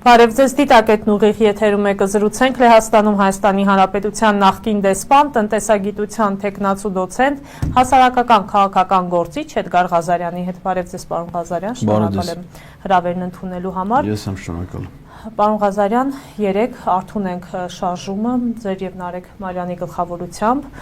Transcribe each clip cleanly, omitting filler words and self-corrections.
Բարև ձեզ, դիտակետն ուղիղ եթերում եք, զրուցենք Լեհաստանում Հայաստանի Հանրապետության նախկին դեսպան, տնտեսագիտության թեկնածու դոցենտ, հասարակական քաղաքական գործիչ Էդգար Ղազարյանի հետ։ Բարև ձեզ, պարոն Ղազարյան, շնորհակալ եմ հրավերն ընդունելու համար։ Ես եմ շնորհակալ։ Պարոն Ղազարյան, երեկ արդուն ենք շարժումը ձեր եւ Նարեկ Մարյանի գլխավորությամբ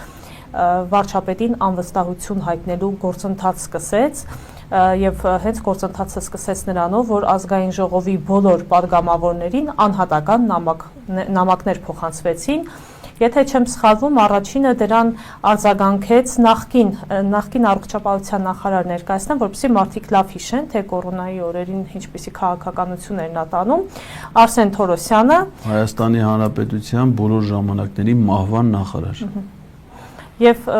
վարչապետին անվստահություն հայտնելու գործընթաց սկսեց եւ հենց գործընթացը սկսեց նրանով, որ ազգային ժողովի բոլոր падգամավորներին անհատական նամակներ փոխանցվեցին։ Եթե չեմ սխալվում, առաջինը դրան արձագանքեց նախկին առողջապահության նախարար ներկայացնեմ, որպեսզի մարդիկ լավ հիշեն, թե կորոնայի օրերին ինչպիսի քաղաքականություն էր նա տանում, Արսեն Թորոսյանը, Հայաստանի Հանրապետության բոլոր ժամանակների մահվան նախարար։ Եվ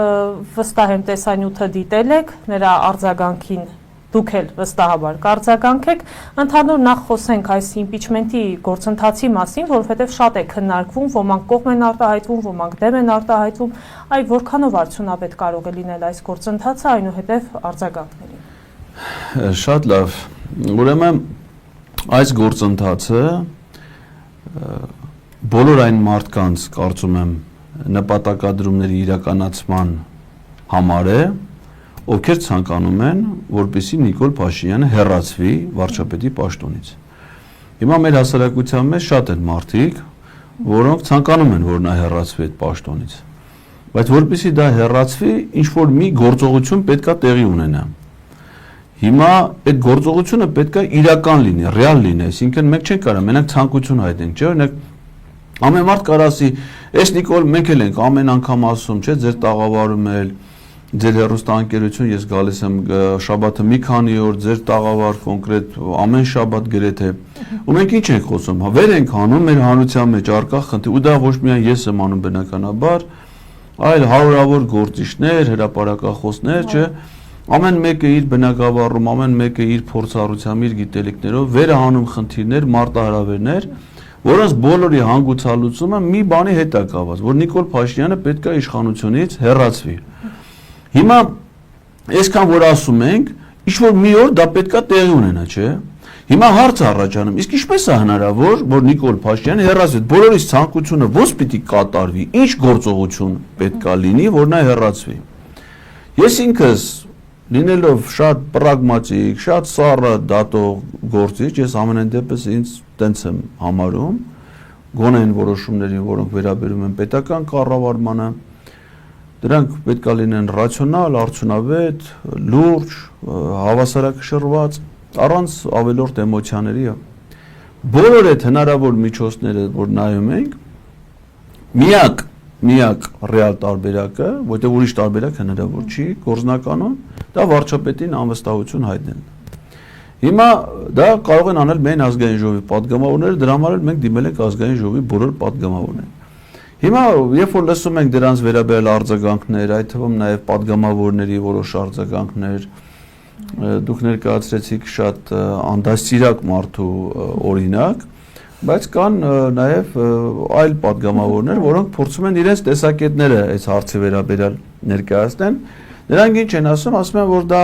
վստահ եմ տեսանյութը դիտել եք, նրա արձագանքին դուք էլ վստահաբար կարձագանքեք, ընդհանուր նախ խոսենք այս իմպիչմենտի գործընթացի մասին, որովհետև շատ է քննարկվում, ոմանք կողմ են արտահայտվում, ոմանք դեմ են արտահայտվում, այ որքանով արդյունավետ կարող է լինել այս գործընթացը, այնուհետև արձագանքներին։ Շատ լավ։ Ուրեմն այս գործընթացը բոլոր այն մարդկանց, կարծում եմ, նպատակադրումների իրականացման համար է, ովքեր ցանկանում են, որպեսզի Նիկոլ Փաշինյանը հեռացվի վարչապետի պաշտոնից։ Հիմա մեր հասարակության մեջ շատ են մարդիկ, որոնք ցանկանում են, որ նա հեռացվի այդ պաշտոնից։ Բայց որպեսզի դա հեռացվի, ինչ-որ մի գործողություն պետքա տեղի ունենա։ Հիմա այդ գործողությունը պետքա իրական լինի, ռեալ լինի, այսինքն մենք չենք կարող մենակ ցանկություն հայտնենք, չէ՞, օրինակ ամեն մարդ կարող ասի, «Էս Նիկոլ, մենք էլ ենք ամեն անգամ ասում, չէ, ձեր տաղավարում էլ, ձեր հեռուստաընկերություն, ես գալիս եմ շաբաթը մի քանի օր, ձեր տաղավար կոնկրետ ամեն շաբաթ գրեթե, ու մենք ինչ ենք խոսում, վեր ենք անում մեր հանրության մեջ առկա խնդիր, ու դա ոչ միայն ես եմ անում բնականաբար, այլ հարյուրավոր գործիչներ, հրապարակախոսներ, չէ, ամեն մեկը իր բնակավարում, ամեն մեկը իր փորձառությամբ, իր գիտելիքներով վեր է անում խնդիրներ, մարտահրավերներ, որոնց բոլորի հանգուցալուծումը մի բանի հետ է կապված, որ Նիկոլ Փաշինյանը պետք է իշխանությունից հեռացվի։ Հիմա այսքան որ ասում ենք, ինչ-որ մի օր դա պետք է տեղի ունենա, չէ՞։ Հիմա հարց առաջանում, իսկ ինչպես է հնարավոր, որ Նիկոլ Փաշինյանը հեռացվի, բոլորիս ցանկությունը ո՞նց պիտի կատարվի, ինչ գործողություն պետք է լինի, որ նա հեռացվի։ Ես ինքս լինելով շատ պրագմատիկ, շատ սառը դատող գործիչ, ես ամենայն դեպս ինձ տենց եմ համարում, գոնե այն որոշումներին, որոնք վերաբերում են պետական կառավարմանը, դրանք պետք է լինեն ռացիոնալ, արդյունավետ, լուրջ, հավասարակշռված, առանց ավելորդ էմոցիաների։ Բոլոր այդ հնարավոր միջոցները, որ նայում ենք, միակ ռեալ տարբերակը, որտեղ ուրիշ տարբերակ հնարավոր չի, գործնականում, դա վարչապետին անվստահություն հայտնելն է։ Հիմա դա կարող են անել միայն ազգային ժողովի падգամավորները, դրա համար էլ մենք դիմել ենք ազգային ժողովի բոլոր падգամավորներին։ Հիմա երբ որ լսում ենք դրանց վերաբերյալ արձագանքներ, այդ թվում նաև падգամավորների որոշ արձագանքներ, դուք ներկայացրեցիք շատ անդաստիրակ մարդու օրինակ, բայց կան նաև այլ падգամավորներ, որոնք փորձում են իրենց տեսակետները այս հարցի վերաբերյալ ներկայացնեն։ Նրանք ինչ են ասում են, որ դա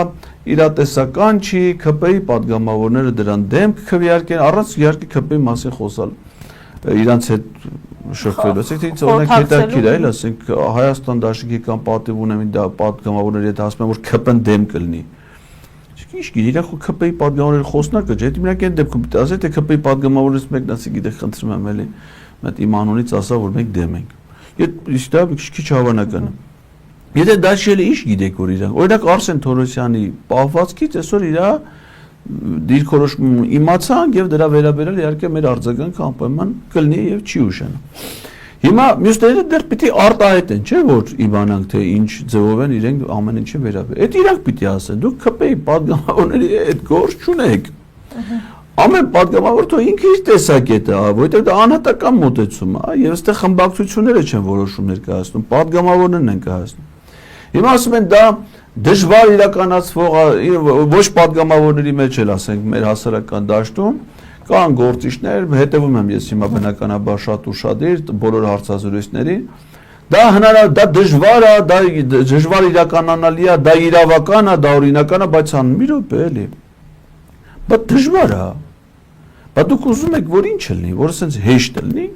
իրատեսական չի, ՔՊ-ի падգամավորները դրան դեմ կքվեարկեն, առանց իհարկե ՔՊ-ի մասին խոսալ իրանց հետ շփվելու։ Այսինքն օրինակ հետաքրքիր է, ասենք Հայաստան դաշնքի կամ պատիվ ունեմ դա падգամավորների հետ ասում են, որ ՔՊ-ն դեմ կլինի։ Ինչ գիտի, իրենք ՔՊ-ի падգամավորների խոսնակը չէ, դիմակ են դեպքում պիտի ասի, թե ՔՊ-ի падգամավորներից մեկն ասի, գիտեք, խնդրում եմ էլի, մտ իմ անունից ասա, որ մենք դեմ ենք։ Իսկ դա քիչ հավանական է։ Եթե դա չէ, ինչ գիտեք, որ իրանք։ Օրինակ Արսեն Թորոսյանի պահվածքից այսօր իր դիրքորոշումը իմացանք եւ դրա վերաբերյալ իհարկե մեր արձագանքը անպայման կլինի եւ չի ուշանա։ Հիմա մյուսները դեռ պիտի արտահայտեն, չէ՞ որ իմանանք թե ինչ ձևով են իրենք ամեն ինչը վերաբերել։ Այդ իրանք պիտի ասեն, դուք ՔՊ-ի падգամավորների այդ գործ չունեք։ Ամեն падգամավոր թող ինքը իր տեսակետը, որովհետև դա անհատական մոտեցում է, եւ այստեղ խմբակցությունները չեն որոշումներ կայացնում, падգամավորներն են կայացնում։ Հիմա ասում են դա դժվար իրականացվող ոչ падգամավորների մեջ էլ ասենք մեր հասարակական դաշտում կան գործիչներ, հետևում եմ ես հիմա բնականաբար շատ ուշադիր բոլոր հարցազրույցներին, դա դժվար է, դա դժվար իրականանալի է, դա իրավական է, դա օրինական է, բայց ան մի րոպե էլի։ Բայց դժվար է։ Բայց դուք ուզում եք, որ ինչ լինի, որ ասենց հեշտ լինի։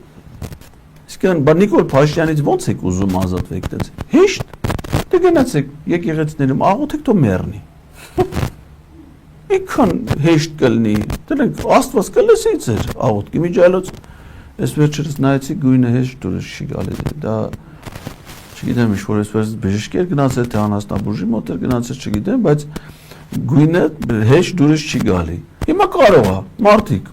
Իսկան, բա Նիկոլ Փաշինյանից ո՞նց եք ուզում ազատվեք դից։ Հեշտ։ Դե գնացեք եկեղեցիներում աղոթեք թող մեռնի։ Իքան հեշտ կլինի։ Դրանք Աստված կլսի ձեր աղոթքի միջայլոց։ Այս վերջերս նայեցի գույնը հեշտ դուրս չի գալի։ Դա չգիտեմ ինչ որ այսպես բժշկեր գնացել թե անասնաբուժի մոտ գնացել չգիտեմ, բայց գույնը հեշտ դուրս չի գալի։ Հիմա կարող է մարդիկ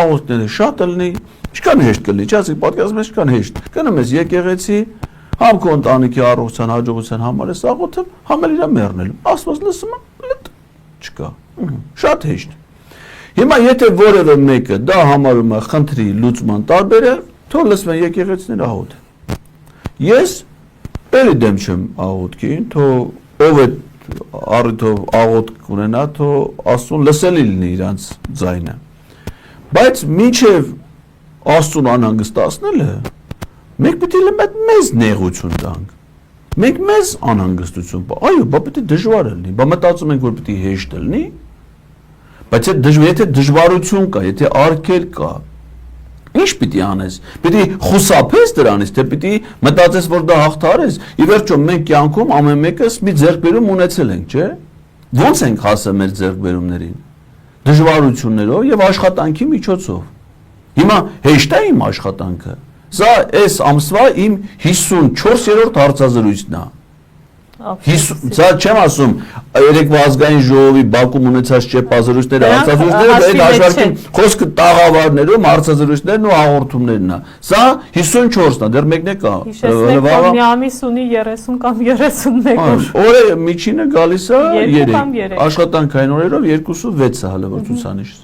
աղոթքները շատ լինի, ինչքան հեշտ կլինի, չասեք պատկերացնում եք ինչքան հեշտ։ Գնում ես եկեղեցի, համ քո ընտանիքի առողջության, հաջողության համար ես աղոթում, համ էլ իրա մեռնելու։ Աստված լսում է, չկա։ Շատ հեշտ։ Հիմա եթե որևէ մեկը դա համարում է խնդրի լուծման տարբերակ, թող լսվեն եկեղեցիները աղոթեն։ Ես Էլի դեմ չեմ աղոթքին, թող ով է առիթով աղոթք ունենա, թող Աստծուն լսելի լինի իրանց ձայնը։ Բայց մինչև Աստծուն անհանգստացնելը, մենք պետք է մեզ նեղություն տանք։ Մենք մեզ անհանգստություն, այո, բա պետք է դժվար լինի, բա մտածում ենք, որ պետք է հեշտ լինի, բայց եթե դժվարություն կա, եթե արգել կա, ինչ պիտի անես, պիտի խուսափես դրանից, թե պիտի մտածես, որ դա հաղթարես, ի վերջո մենք կյանքում ամեն մեկս մի ձեռքբերում ունեցել ենք, չէ՞։ Ոնց ենք հասել մեր ձեռքբերումներին։ Դժվարություններով եւ աշխատանքի միջոցով։ Հիմա հեշտ է իմ աշխատանքը։ Սա այս ամսվա իմ 54-րդ հարցազրույցն է։ Սա չեմ ասում երեկվա ազգային ժողովի Բաքվում ունեցած ճեպազրույցները, հարցազրույցները, այդ հաշվարկին խոսքը տաղավարներում հարցազրույցներն ու հաղորդումներն է։ Սա 54-ն է, դեռ մեկն է կա։ Հիշեցնեք, որ մի ամիս ունի 30 կամ 31 օր։ Օրը միջինը գալիս է 3, աշխատանքային օրերով 2.6 է հələ որ ցուցանիշ։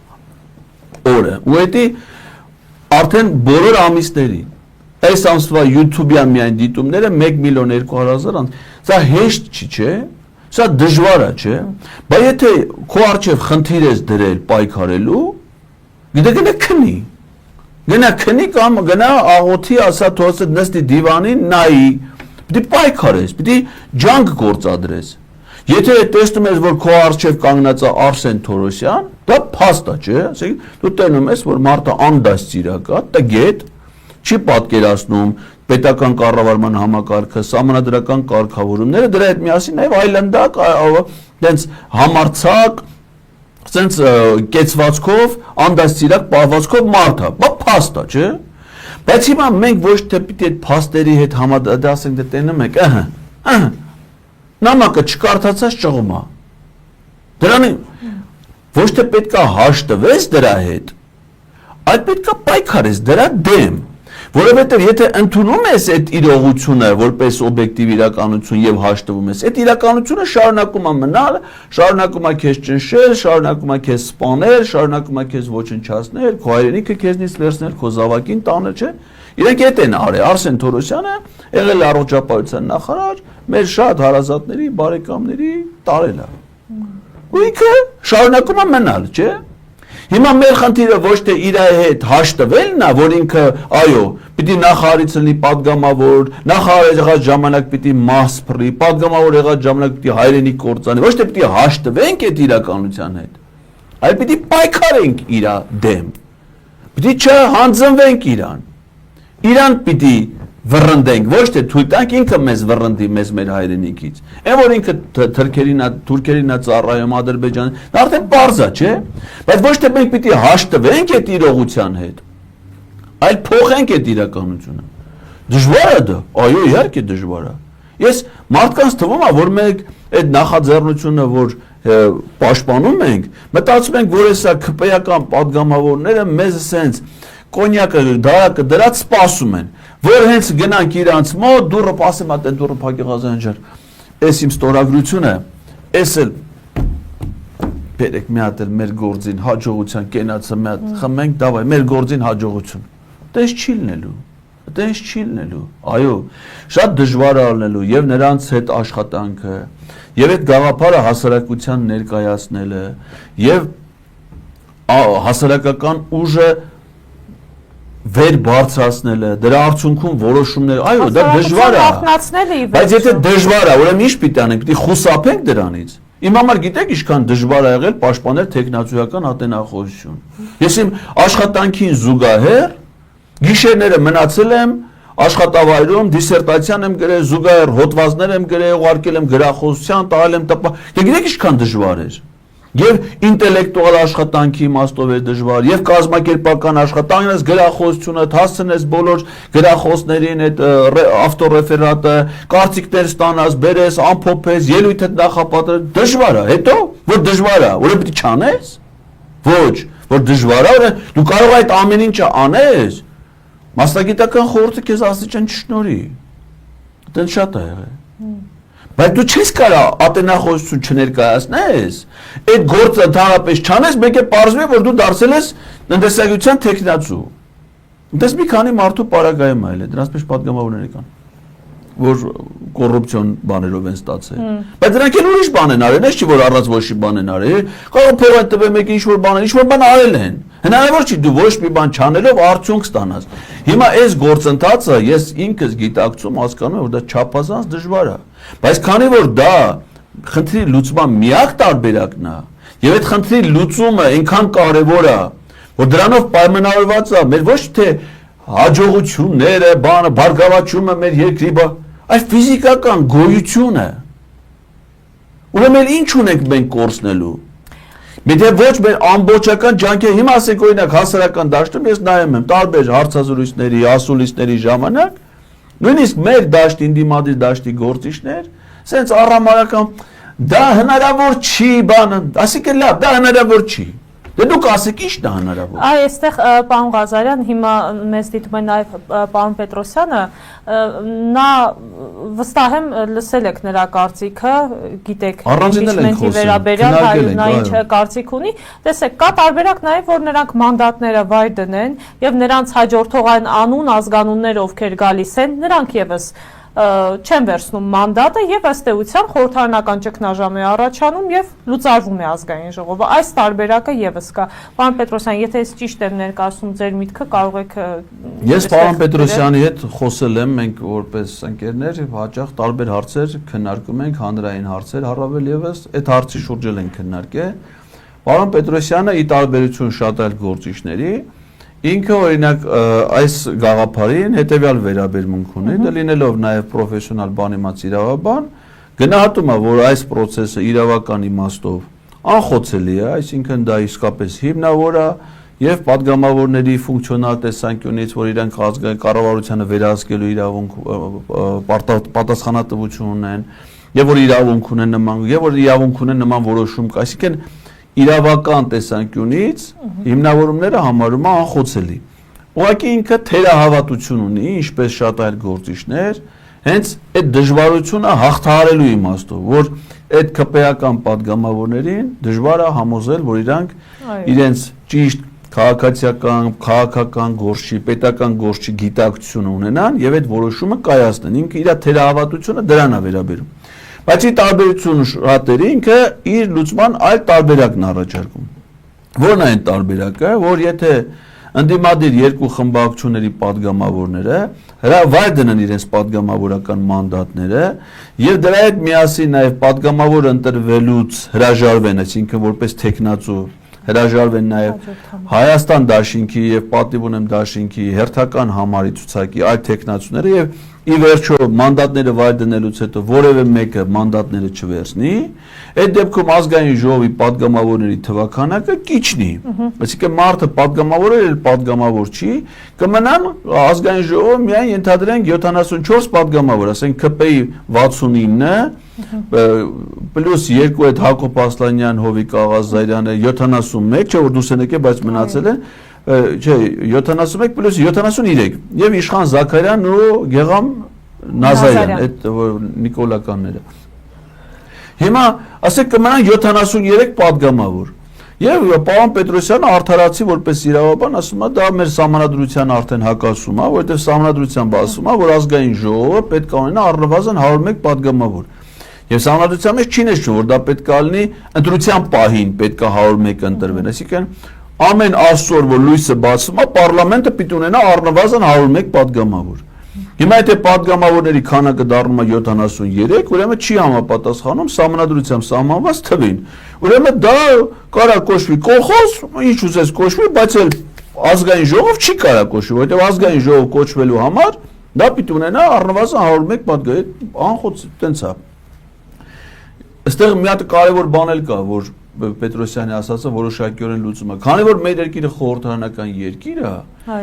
Օրը։ Ու դա արդեն բոլոր ամիսներին այս ամսվա YouTube-յան միայն դիտումները 1.200.000 Սա հեշտ չի, չէ՞։ Սա դժվար է, չէ՞։ Բայց եթե քո առջև խնդիր ես դրել պայքարելու, գնա քնի։ Գնա քնի կամ գնա աղոթի, ասա թողած նստի դիվանին, նայի, պիտի պայքարես, պիտի ջանք գործադրես։ Եթե տեսնում ես, որ քո առջև կանգնած է Արսեն Թորոսյան, դա փաստ է, չէ՞։ Ասենք դու տենում ես, որ մարդը անդաստիրակ է, տգետ, չի պատկերացնում պետական կառավարման համակարգը, սահմանադրական կարգավորումները, դրա հետ միասին նաև այլանդակ, տենց համարցակ, տենց կեցվածքով, անդաստիրակ պահվածքով մարդ է, բա փաստ է, չէ՞։ Բայց հիմա մենք ոչ թե պիտի այդ փաստերի հետ համադասենք դե տենում ենք, նամակը չկարդացած ճղում է։ Դրանի ոչ թե պետք է հաշտվես դրա հետ, այլ պետք է պայքարես դրա դեմ։ Որովհետև եթե ընդունում ես այդ իրողությունը որպես օբյեկտիվ իրականություն եւ հաշտվում ես, այդ իրականությունը շարունակում է մնալ, շարունակում է քեզ ճնշել, շարունակում է քեզ սպանել, շարունակում է քեզ ոչնչացնել, քո հայրենիքը քեզնից վերցնել, քո զավակին տանը, չէ՞։ Իրենք այդ են արել, Արսեն Թորոսյանը եղել է առողջապահության նախարար, մեր շատ հարազատների, բարեկամների տարել է։ Ու ինքը շարունակում է մնալ, չէ՞։ Հիմա մեր խնդիրը ոչ թե իր հետ հաշտվելն է, որ ինքը, այո, պիտի նախարարից լինի падգամավոր, նախարար եղած ժամանակ պիտի մաս փռի, падգամավոր եղած ժամանակ պիտի հայրենիք կործանի, ոչ թե պիտի հաշտվենք այդ իրականության հետ, այլ պիտի պայքարենք իր դեմ, պիտի չհանձնվենք իրան պիտի վռնդենք, ոչ թե թույլ տանք ինքը մեզ վռնդի մեզ մեր հայրենիքից։ Այն որ ինքը թուրքերին է ծառայում Ադրբեջանին, դա արդեն պարզ է, չէ՞։ Բայց ոչ թե մենք պիտի հաշտվենք այդ իրողության հետ, այլ փոխենք այդ իրականությունը։ Դժվար է դա, այո, իհարկե դժվար է։ Ես մարդկանց թվում է, որ մենք այդ նախաձեռնությունը, որ պաշտպանում ենք, մտածում ենք, որ հեսա քպեական падգամավորները մեզ ասենց կոնյակը, դարակը դրած սպասում են, որ հենց գնանք իրանց մոտ, դուրը պասեմ ատ են դուրը փակի Ղազանջան, այս իմ ստորագրությունը, այս էլ բերեք մի հատ էլ մեր գործին հաջողության կենացը մի հատ խմենք, դավայ, մեր գործին հաջողություն, տես չի լինելու, այո, շատ դժվար է լինելու և նրանց հետ աշխատանքը, և այդ գաղափարը հասարակության ներկայացնելը, և հասարակական ուժը վեր բարձրացնելը, դրա արդյունքում որոշումներ, այո, դա դժվար է, բայց եթե դժվար է, ուրեմն ինչ պիտի անենք, պիտի խուսափենք դրանից, Իմ համար գիտեք ինչքան դժվար ա եղել պաշտպանել տեխնացուական ատենախոսություն։ Ես իմ աշխատանքին զուգահեռ գիշերները մնացել եմ աշխատավայրում, դիսերտացիան եմ գրել, զուգահեռ հոդվածներ եմ գրել, ուղարկել եմ գրախոսության, տալ եմ տպա։ Գիտեք ինչքան դժվար էր։ Եվ ինտելեկտուալ աշխատանքի իմաստով է դժվար, եւ կազմակերպական աշխատանքն է գրախոսությունը, հասցնես բոլոր գրախոսներին այդ ավտորեֆերատը, կարծիքներ ստանաս, բերես, ամփոփես, ելույթը նախապատրաստես, դժվար է, հետո որ դժվար է, ուրեմն պետք է չանես։ Ոչ, որ դժվար է, դու կարող այդ ամեն ինչը անես, մասնագիտական խորհուրդը քեզ աստիճան չշնորհի։ Դա շատ է եղել։ Բայց դու չես կարող ատենախոսություն չներկայացնես, այդ գործը ընդհանրապես չանես, մեկ է պարզվի, որ դու դարձել ես տնտեսագիտության տեխնացու։ Դες մի քանի մարդու պարագայում այլ է, դրանց մեջ պատգամավորներ կան, որ կոռուպցիոն բաներով են ստացել։ Բայց դրանք էլ ուրիշ բան են արել, չէ՞ որ առանց ոչ մի բան են արել։ Կարող փող են տվել մեկը ինչ-որ բան արել են։ Հնարավոր չի դու ոչ մի բան չանելով արդյունք ստանաս։ Հիմա այս գործընթացը ես ինքս գիտակցում հասկանում եմ, որ դա չափազանց դժվար է։ Բայց քանի որ դա խնդրի լուծման միակ տարբերակն է, եւ այդ խնդրի լուծումը այնքան կարեւոր է, որ դրանով պայմանավորված է մեր ոչ թե հաջողությունները, բանը, բարգավաճումը մեր երկրի, այլ ֆիզիկական գոյությունը։ Ուրեմն ինչ ունենք մենք կորցնելու։ Եթե ոչ մեր ամբողջական ջանքերը, հիմա ասենք օրինակ հասարակական դաշտում ես նայում եմ տարբեր հարցազրույցների, ասուլիսների ժամանակ, նույնիսկ մեր դաշտի, դիմադիր դաշտի գործիչներ, սենց առամարական դա հնարավոր չի բանը, ասիկը լավ, դա հնարավոր չի։ Դե դուք ասեք ի՞նչն է հնարավոր։ Այ այստեղ պարոն Ղազարյան, հիմա մեզ դիտում է նաև պարոն Պետրոսյանը, նա վստահ եմ լսել եք նրա կարծիքը, գիտեք իմպիչմենտի վերաբերյալ նա ինչ կարծիք ունի։ Տեսեք, կա տարբերակ նաև, որ նրանք մանդատները վայր դնեն եւ նրանց հաջորդող այն անուն ազգանունները, ովքեր գալիս են, նրանք եւս չեն վերցնում մանդատը եւ ըստ էության խորհրդարանական ճգնաժամ է առաջանում եւ լուծարվում է ազգային ժողովը։ Այս տարբերակը եւս կա։ Պարոն Պետրոսյան, եթե ես ճիշտ եմ ներկայացնում ձեր միտքը, կարող եք Ես պարոն Պետրոսյանի հետ խոսել եմ, մենք որպես ընկերներ հաճախ տարբեր հարցեր քննարկում ենք, հանրային հարցեր, առավել եւս այդ հարցի շուրջ են քննարկել։ Պարոն Պետրոսյանը ի տարբերություն շատ այլ գործիչների ինքը օրինակ այս գաղափարին հետեւյալ վերաբերմունք ունի, դա լինելով նաև պրոֆեսիոնալ բանիմաց իրավաբան, գնահատում է, որ այս process-ը իրավական իմաստով անխոցելի է, այսինքն դա իսկապես հիմնավոր է եւ падգամավորների ֆունկցիոնալ տեսանկյունից, որ իրանք ազգային կառավարությանը վերահսկելու իրավունք պատասխանատվություն ունեն, եւ որ իրավունք ունեն նման որոշում, այսինքն իրավական տեսանկյունից հիմնավորումները համարում է անխոցելի։ Ուղղակի ինքը թերահավատություն ունի, ինչպես շատ այլ գործիչներ, հենց այդ դժվարությունը հաղթահարելու իմաստով, որ այդ ԿՊ-ական падգամավորներին դժվար է համոզել, որ իրանք իրենց ճիշտ քաղաքական գործի, պետական գործի գիտակցություն ունենան եւ այդ որոշումը կայացնեն։ Ինքը իր թերահավատությունը դրան է վերաբերում։ Բայց ի տարբերություն շատերի ինքը իր լուծման այլ տարբերակն առաջարկում։ Որն է այն տարբերակը, որ եթե ընդդիմադիր երկու խմբակցությունների падգամավորները հրավայր դնեն իրենց падգամավորական մանդատները եւ դրա հետ միասին նաեւ падգամավոր ընտրվելուց հրաժարվեն, այսինքն որպես տեխնացու հրաժարվեն նաեւ Հայաստան դաշինքի եւ պատիվ ունեմ դաշինքի հերթական համարի ցուցակի այլ տեխնացուները եւ ի վերջո մանդատները վայր դնելուց հետո որևէ մեկը մանդատները չվերցնի, այդ դեպքում ազգային ժողովի падգամավորների թվականակը կիչնի։ Այսինքն մարդը падգամավոր է, падգամավոր չի, կմնան ազգային ժողովը միայն ենթադրենք 74 падգամավոր, ասենք ԿՊ-ի 69 պլյուս 2 այդ Հակոբ Ասլանյան, Հովիկ Աղազարյանը 71, չէ որ դուրս են եկել, բայց մնացել են չէ 71 պլյուս 73 եւ Իշխան Զաքարյանն ու Գեգամ Նազարյան, այդ Նիկոլականները։ Հիմա ասեք կմնան 73 падգամավոր։ Եվ պարոն Պետրոսյանը արդարացի որպես իրավաբան ասում է դա մեր սահմանադրության արդեն հակասում է, որովհետեւ սահմանադրությամբ ասում է, որ ազգային ժողովը պետք է ունենա առնվազն 101 падգամավոր։ Եվ սահմանադրության մեջ չի նշվում, որ դա պետք է լինի ընտրության պահին պետք է 101 ընտրվեն, այսինքն ամեն այսօր որ լույսը բացվում է, պարլամենտը պիտի ունենա առնվազն 101 падգամավոր։ Հիմա եթե падգամավորների քանակը դառնում է 73, ուրեմն չի համապատասխանում սահմանադրությամբ սահմանված թվին։ Ուրեմն դա կարա կոչվի կոլխոզ, ինչ ուզես կոչվի, բայց էլ ազգային ժողով չի կարա կոչվի, որովհետև ազգային ժողով կոչվելու համար դա պիտի ունենա առնվազն 101 падգամ, անխոց տենց է։ Այստեղ մի հատ կարևոր բան էլ կա, որ Պետրոսյանի ասածը որոշակիորեն լուծում է։ Քանի որ մեր երկիրը խորհրդարանական երկիր է,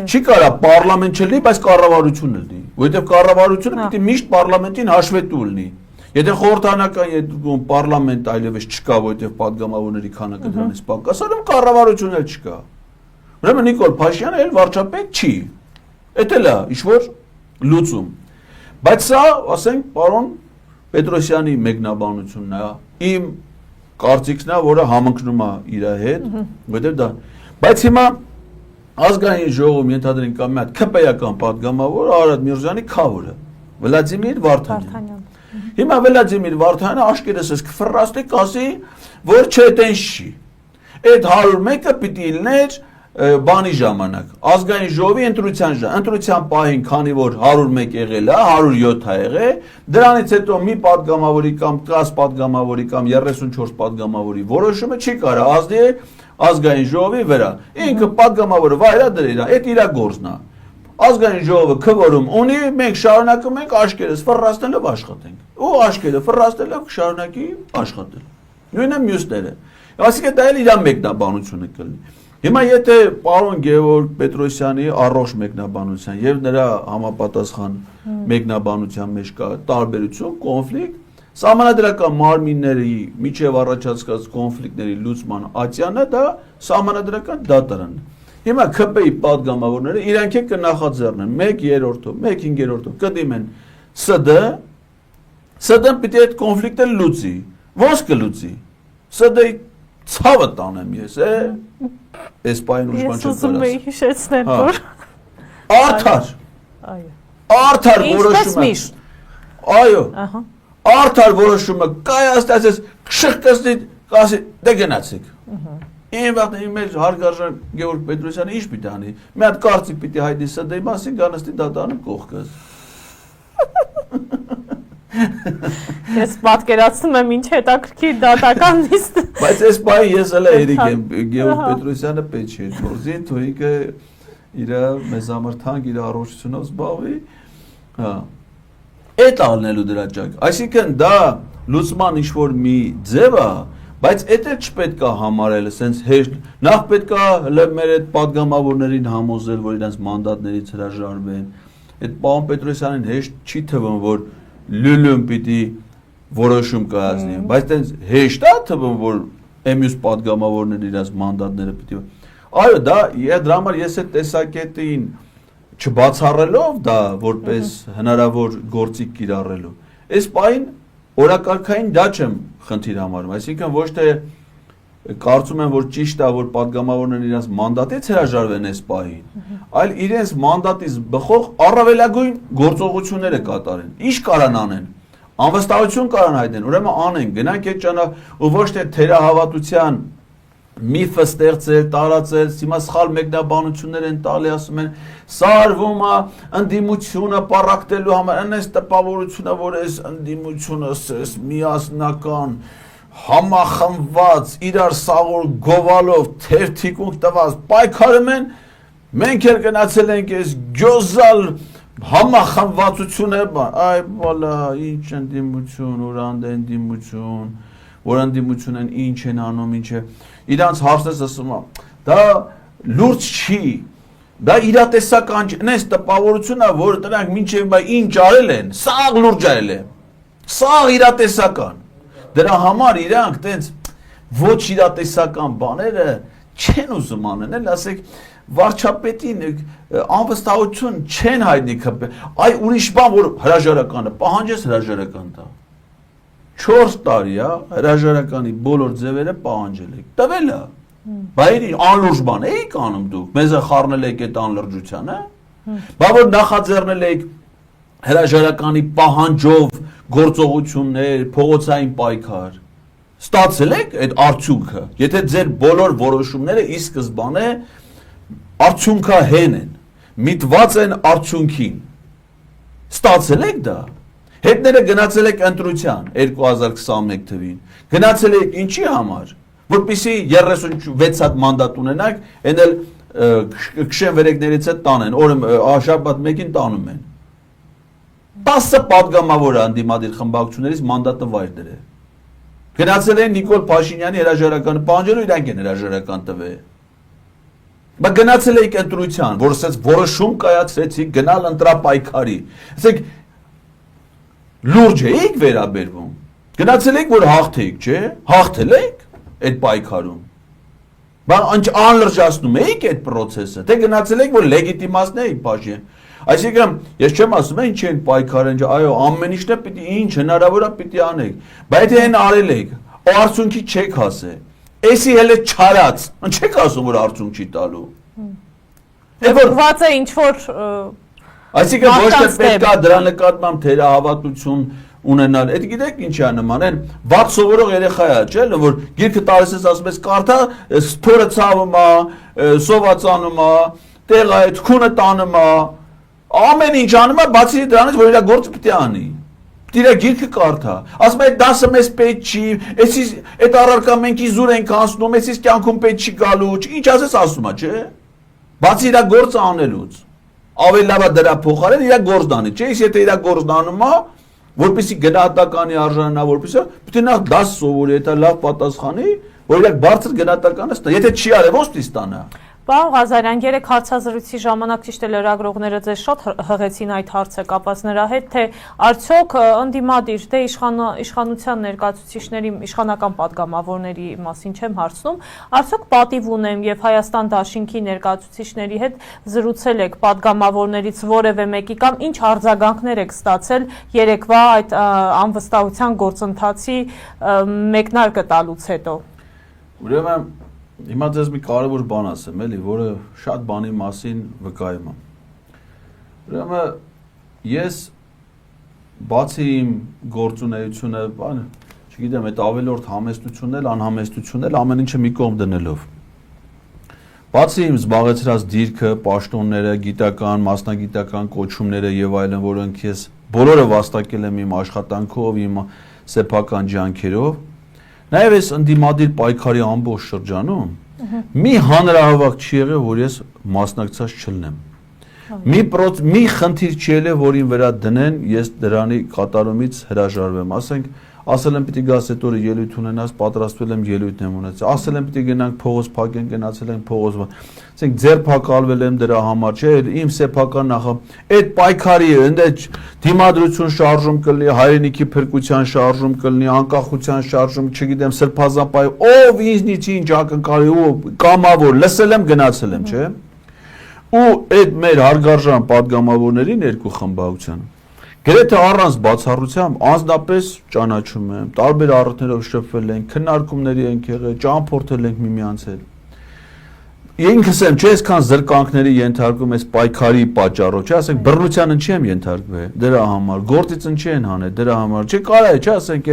չի կարա պարլամենտ չլինի, բայց կառավարություն լինի, որովհետև կառավարությունը պիտի միշտ պարլամենտին հաշվետու լինի։ Եթե խորհրդարանական երկրում պարլամենտ այլևս չկա, որովհետև падգամավորների քանակը դրանից պակաս, ուրեմն կառավարություն էլ չկա։ Ուրեմն Նիկոլ Փաշինյանը էլ վարչապետ չի։ Էդ էլ է ինչ-որ լուծում։ Բայց սա, ասենք, պարոն Պետրոսյանի մեկնաբանությունն է, իմ կարծիքն է, որը համընկնում է իր հետ, որտեղ դա։ Բայց հիմա ազգային ժողովում ենթադրենք կա մի հատ ՔՊ-ական падգամավոր Արարատ Միրզյանի քավորը, Վլադիմիր Վարդանյան։ Հիմա Վլադիմիր Վարդանյանը աշկերտս կֆռաստի կասի, որ չէ, տենց չի։ Այդ 101-ը պիտի լիներ բանի ժամանակ, ազգային ժողովի ընտրության պահին, քանի որ 101 եղել է, 107 է եղել, դրանից հետո մի падգամավորի կամ 10 падգամավորի կամ 34 падգամավորի որոշումը չի կարա ազդի ազգային ժողովի վրա։ Ինքը падգամավորը վայրա դրել է, այդ իր գործն է։ Ազգային ժողովը քվորում ունի, մենք շարունակում ենք աշկերտս ֆռաստելով աշխատենք։ Ու աշկերտը ֆռաստելով կշարունակի աշխատել։ Նույնը մյուսները։ Այսինքն դա էլ իր մեկնաբանությունը կլինի։ Հիմա եթե պարոն Գևորգ Պետրոսյանի առողջ մեկնաբանության եւ նրա համապատասխան մեկնաբանության մեջ կա տարբերություն, կոնֆլիկտ, սահմանադրական մարմինների միջև առաջացած կոնֆլիկտների լուծման ատյանը դա սահմանադրական դատարանն է։ Հիմա ՔՊ-ի падգամավորները իրանք են կնախաձեռնեն 1/3-ով, 1/5-ով կդիմեն ՍԴ, ՍԴ-ն պիտի այդ կոնֆլիկտը լուծի։ Ոնց կլուծի։ ՍԴ-ի ցավը տանեմ ես, այս պայն ուժ բան չեմ ասում։ Ես ուզում եի հիշեցնել, որ արդար։ Այո։ Արդար որոշումը։ Այո։ Ահա։ Արդար որոշումը կայացած կշղկացնի, կասի դե գնացեք։ Ահա։ Այն վաղ մեր հարգարժան Գևորգ Պետրոսյանը ինչ պիտի անի։ Մի հատ կարծիք պիտի հայտնի ՍԴ-ի մասին, գանստի դատարանում կողքս։ Ես պատկերացնում եմ ինչ հետաքրքիր դատական նիստ։ Բայց այս բանը ես էլ երիկ եմ, Գևորգ Պետրոսյանը պետք չէ գործի, թույքը իր մեզ համար թանկ իր առողջությունով զբաղվի։ Հա։ Այդ ալնելու դրա ճակ։ Այսինքն դա լուծման ինչ-որ մի ձև է, բայց այդ էլ չպետք է համարել, ասենց հեշտ։ Նախ պետք է հələ մեր այդ падգամավորներին համոզել, որ իրենց մանդատներից հրաժարվեն։ Այդ պարոն Պետրոսյանին հեշտ չի թվում, որ լուլում պիտի որոշում կայացնի, բայց տենց հեշտ է թվում, որ մյուս падգամավորները իրենց մանդատները պիտի։ Այո, դա դրա համար ես այդ տեսակետին չբացառելով դա որպես հնարավոր գործիք կիրառելու։ Այս պահին օրակարգային դա չեմ խնդիր համարում, այսինքն ոչ թե կարծում եմ, որ ճիշտ է, որ падգամավորներն իրենց մանդատից հրաժարվեն այս պահին, այլ իրենց մանդատից բխող առավելագույն գործողությունները կատարեն։ Ինչ կարան անեն։ Անվստահություն կարան հայտնեն, ուրեմն անեն, գնանք այդ ճանապարհ ու ոչ թե թերահավատության միֆը ստեղծել, տարածել, հիմա սխալ մեկնաբանություններ են տալի, ասում են, սա արվում է ընդդիմությունը պառակտելու համար, այս տպավորությունը, որ այս ընդդիմությունը այս միասնական համախմբված, իրար սաղոր գովալով, թերթիկունք տված, պայքարում են, մենք էլ գնացել ենք այս գյոզալ համախմբվածությունը, այ բալա, ինչ ընդդիմություն, ուրանդ ընդդիմություն, որ ընդդիմություն են ինչ են անում, ինչ է, իրանց հարցնես ասում է, դա լուրջ չի, դա իրատեսական չի, այս տպավորությունը, որ դրանք մինչև ինչ արել են, սաղ լուրջ արել է, սաղ իրատեսական, դրա համար իրանք տենց ոչ իրատեսական բաները չեն ուզում անեն, ասեք, վարչապետին անվստահություն չեն հայտնի ՔՊ, այ ուրիշ բան, որ հրաժարականը, պահանջես հրաժարական տա, 4 տարի է հրաժարականի բոլոր ձևերը պահանջել եք, տվել է, բայց անլուրջ բան էիք անում դուք, մեզ խառնել եք այդ անլրջությանը, բա որ նախաձեռնել եք հրաժարականի պահանջով գործողություններ, փողոցային պայքար, ստացել եք այդ արդյունքը, եթե ձեր բոլոր որոշումները ի սկզբանե արդյունքահեն են, միտված են արդյունքին, Ստացել եք դա։ Հետները գնացել եք ընտրության 2021 թվին։ Գնացել եք ինչի համար, որպեսզի 36 հատ մանդատ ունենաք, այն էլ քշեն վերեկներից հետ տանեն, օրը շաբաթ մեկին տանում են։ 10 պատգամավոր անդիմադիր խմբակցություններից մանդատը վայր դրել։ Գնացել են Նիկոլ Փաշինյանի հրաժարականը պահանջելու, իրանք են հրաժարական տվել։ Բայց գնացել եք ընտրության, որ ասած որոշում կայացրեցիք գնալ ընտրապայքարի։ Ասեք լուրջ եք վերաբերվում։ Գնացել եք որ հաղթեիք, չէ՞։ Հաղթել եք այդ պայքարում։ Բայց անլրջացնում եք այդ process-ը, թե գնացել եք որ լեգիտիմացնեիք Փաշինյան։ Այսինքն ես չեմ ասում ինչ են պայքարեն, այո, ամեն ինչն է պիտի ինչ հնարավոր է պիտի անեք, բայց եթե այն արել եք, արդյունքի չեք հասել։ Էսի հələ չարած, չեք ասում որ արդյունք չի տալու։ Ված է ինչ որ այսինքն ոչ թե պետք է դրա նկատմամբ թերահավատություն ունենալ։ Այդ գիտեք ինչ է նման, այն վատ սովորող երեխա է, չէ՞, որ գիրքը տալիս ես ասում ես կարդա, թորը ցավում է, սովածանում է, տեղը այդ քունը տանում է, ամեն ինչ անում է, բացի դրանից որ իր գործը պետք է անի։ Դիրա գիրքը կարդա։ Ասում է դասը մեզ պետք չի, էսի այդ առարկա մենք իզուր ենք անցնում, էսի կյանքում պետք չի գալու, ինչ ասես ասում է, չէ՞։ Բացի իր գործը անելուց։ Ավելի լավ է դրա փոխարեն իր գործն անի, չէ՞, եթե իր գործն անում է, որպեսզի գնահատականի արժանանա, որպեսզի պետք է նախ դաս սովորի, եթե լավ պատասխանի, որ իր բարձր գնահատականը ստա, եթե չի արել, ո՞նց պիտի ստանա։ Պարոն Ղազարյան, երեք հարցազրույցի ժամանակ ճիշտ է լրագրողները ձեզ շատ հղեցին այդ հարցը կապված նրա հետ, թե արդյոք ընդդիմադիր դե իշխանության ներկայացուցիչների իշխանական падգամավորների մասին չեմ հարցնում, արդյոք պատիվ ունեմ եւ Հայաստան Դաշինքի ներկայացուցիչների հետ զրուցել եք падգամավորներից որևէ մեկի կամ ինչ արձագանքներ եք ստացել երեկվա այդ անվստահության գործընթացի մեկնարկը տալուց հետո։ Ուրեմն հիմա ձեզ մի կարևոր բան ասեմ, էլի, որը շատ բանի մասին վկայում է։ Ուրեմն ես բացի իմ գործունեությունը, բան, չգիտեմ, այդ ավելորդ համեստությունն էլ, անհամեստությունն էլ ամեն ինչը մի կողմ դնելով։ Բացի իմ զբաղեցրած դիրքը, պաշտոնները, գիտական, մասնագիտական կոչումները եւ այլն, որոնք ես բոլորը վաստակել եմ իմ աշխատանքով, իմ սեփական ջանքերով, նաև ես ընդդիմադիր պայքարի ամբողջ շրջանում մի հանրահավաք չի եղել, որ ես մասնակցած չլնեմ։ Մի խնդիր չի եղել, որին վրա դնեն, ես դրանի կատարումից հրաժարվեմ, ասել եմ պիտի գաս այդ օրը ելույթ ունենաս, պատրաստվել եմ ելույթ եմ ունեցել, ասել եմ պիտի գնանք փողոց փակենք, գնացել ենք փողոց, ասենք ձերբակալվել եմ դրա համար, չէ, իմ սեփական նախա, այդ պայքարի ընդ դիմադրություն շարժում կլինի, հայրենիքի փրկության շարժում կլինի, անկախության շարժում, չգիտեմ, սրբազան ով ինձնից ինչ ակնկալի ու կամավոր, լսել եմ, գնացել եմ, չէ։ Ու այդ մեր հարգարժան падգամավորներին երկու խմբակցության գրեթե առանց բացառությամբ անձնապես ճանաչում եմ, տարբեր առիթներով շփվել ենք, քննարկումների ենք եղել, ճամփորդել ենք միմյանց հետ։ Ինքս եմ, չէ, այսքան զրկանքների ենթարկում այս պայքարի պատճառով, չէ, ասենք բռնության ինչի եմ ենթարկվել, դրա համար, գործից ինչի են հանել, դրա համար, չէ, կարա է, չէ, ասենք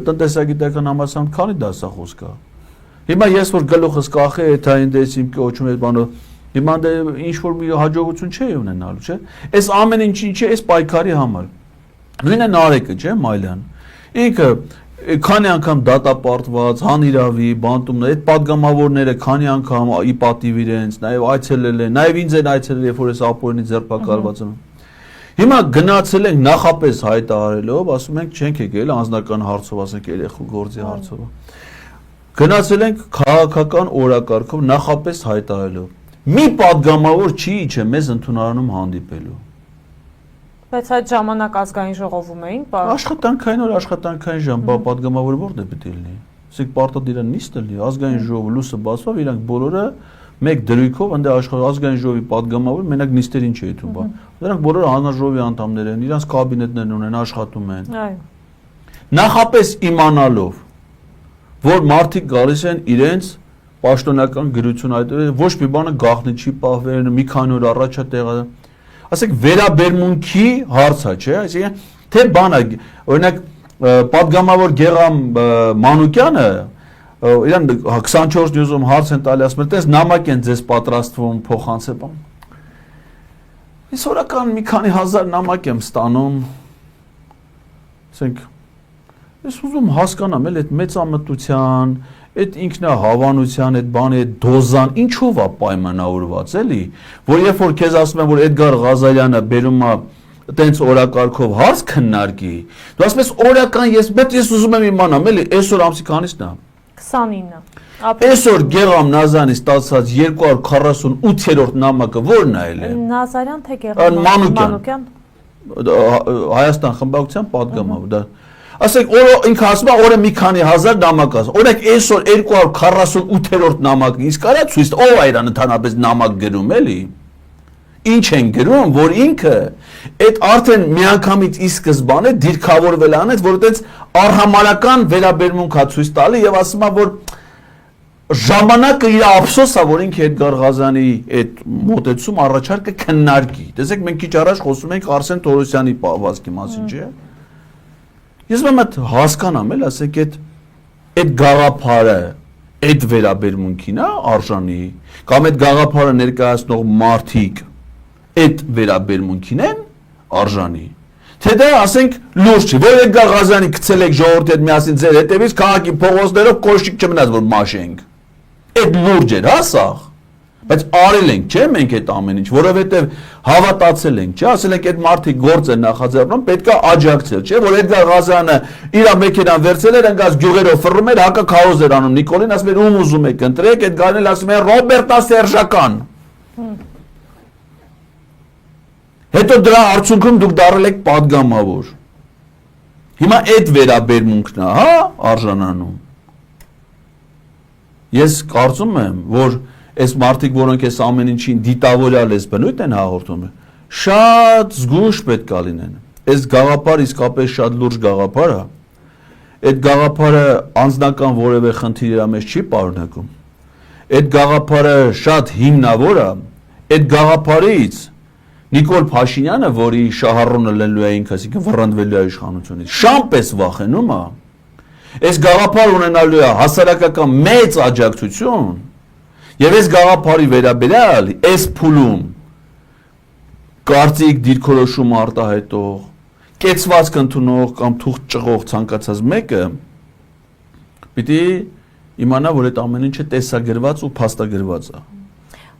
տնտեսագիտական համալսարան քանի դասախոս կա։ Հիմա ես որ գլուխս կախի, այդ այն դες իմ կոչում այդ բանով Հիմա դե ինչ որ մի հաջողություն չէ ունենալու, չէ։ Այս ամեն ինչի չէ, այս պայքարի համար։ Նույնը Նարեկը, չէ, Մայլյան։ Ինքը քանի անգամ դատապարտված, հանիրավի, բանտումներ, այդ падգամավորները քանի անգամ ի պատիվ իրենց, նաև այցելել են, նաև ինձ են այցելել, երբ որ ես ապօրինի ձերբակալված եմ։ Հիմա գնացել ենք նախապես հայտարարելով, ասում ենք չենք եկել անձնական հարցով, ասենք երեխու գործի հարցով։ Գնացել ենք քաղաքական օրակարգով նախապես հայտարարելով։ Մի падգամավոր չի իջե մեզ ընդունարանում հանդիպելու։ Բայց այդ ժամանակ ազգային ժողովում էին, աշխատանքային օր աշխատանքային ժամ, падգամավորը որտե պետք է լինի։ Ասենք պարտադիր նիստը լինի, ազգային ժողովը լույսը բացվավ, իրանք բոլորը մեկ դրույքով ընդ ազգային ժողովի падգամավոր մենակ նիստերին չի եթում բան։ Նրանք բոլորը հանրաժողովի անդամներ են, իրանք կաբինետներն ունեն, աշխատում են։ Այո։ Նախապես իմանալով, որ մարդիկ գալիս են իրենց պաշտոնական գրություն այդտեղ ոչ մի բանը գաղտնի չի պահվել, մի քանի օր առաջ է տեղը։ Ասենք վերաբերմունքի հարց է, չէ՞, այսինքն թե բանը, օրինակ падգամավոր Գեղամ Մանուկյանը իրան 24 նյուզում հարց են տալի, ասում են, տես նամակ են ձեզ պատրաստվում փոխանցել բան։ Ես օրական մի քանի հազար նամակ եմ ստանում, ասենք, ես ուզում հասկանամ, էլ այդ մեծամտության, այդ ինքնահավանության, այդ բանի, այդ դոզան, ինչով է պայմանավորված, էլի, որ երբ որ քեզ ասում եմ, որ Էդգար Ղազարյանը բերում է տենց օրակարգով հարց քննարկի, դու ասում ես օրական, ես ուզում եմ իմանամ, էլի, այսօր ամսի քանիսն է։ 29։ Այսօր Գեղամ Նազարյանի ստացած 248-րդ նամակը ո՞րն է ելել։ Նազարյան թե Գեղամ Մանուկյան։ Հայաստան խմբակցության падգամով դա։ Ասենք ինքը ասում է օրը մի քանի հազար նամակ ասում։ Օրինակ այսօր 248-րդ նամակը ինձ կարա ցույց ով է իրան ընդհանրապես նամակ գրում էլի։ Ինչ են գրում, որ ինքը այդ արդեն միանգամից ի սկզբանե դիրքավորվել անեց, որ այդպես արհամարական վերաբերմունք է ցույց տալի եւ ասում է, որ ժամանակը իր ափսոս է, որ ինքը Էդգար Ղազարյանի այդ մոտեցում առաջարկը քննարկի։ Տեսեք, մենք քիչ առաջ խոսում ենք Արսեն Թորոսյանի պահվածքի մասին, չէ՞։ Ես մենակ հասկանամ էլ, ասեք, այդ գաղափարը այդ վերաբերմունքին է արժանի, կամ այդ գաղափարը ներկայացնող մարդիկ այդ վերաբերմունքին են արժանի։ Թե դա ասենք լուրջ չի, որ Էդգար Ղազարյանի գցել եք ժողովրդի հետ միասին ձեր հետևից քաղաքի փողոցներով կոշիկ չմնաց որ մաշենք։ Այդ լուրջ էր, հա սաղ։ Բայց արել ենք, չէ՞ մենք այդ ամեն ինչ, որովհետև հավատացել ենք, չէ՞, ասել ենք այդ մարդիկ գործ են նախաձեռնում, պետքա աջակցել, չէ՞, որ Էդգար Ղազարյանը իր մեքենան վերցել էր, ընկած գյուղերով ֆռռում էր, հակաքարոզ էր անում Նիկոլին, ասում էր ում ուզում եք ընտրեք, այդ գարնել ասում էր Ռոբերտասերժական։ Հետո դրա արդյունքում դուք դառել եք падգամավոր։ Հիմա այդ վերաբերմունքն է, հա, արժանանում։ Ես կարծում եմ, որ այս մարդիկ, որոնք այս ամեն ինչին դիտավորյալ էս բնույթ են հաղորդում, շատ զգույշ պետք է լինեն։ Այս գաղափարը իսկապես շատ լուրջ գաղափար է։ Այդ գաղափարը անձնական որևէ խնդիր իր մեջ չի պարունակում։ Այդ գաղափարը շատ հիմնավոր է։ Այդ գաղափարից Նիկոլ Փաշինյանը, որի շահառունը լենլու է ինքը, այսինքն վռնդվելու է իշխանությունից, շամպես վախենում է։ Այս գաղափարը ունենալու է հասարակական մեծ աջակցություն, եւ այս գաղափարի վերաբերյալ այս փուլում կարծիք դիրքորոշում արտահայտող, կեցվածք ընդունող կամ թուղթ ճղող ցանկացած մեկը պիտի իմանա, որ այդ ամեն ինչը տեսագրված ու փաստագրված է։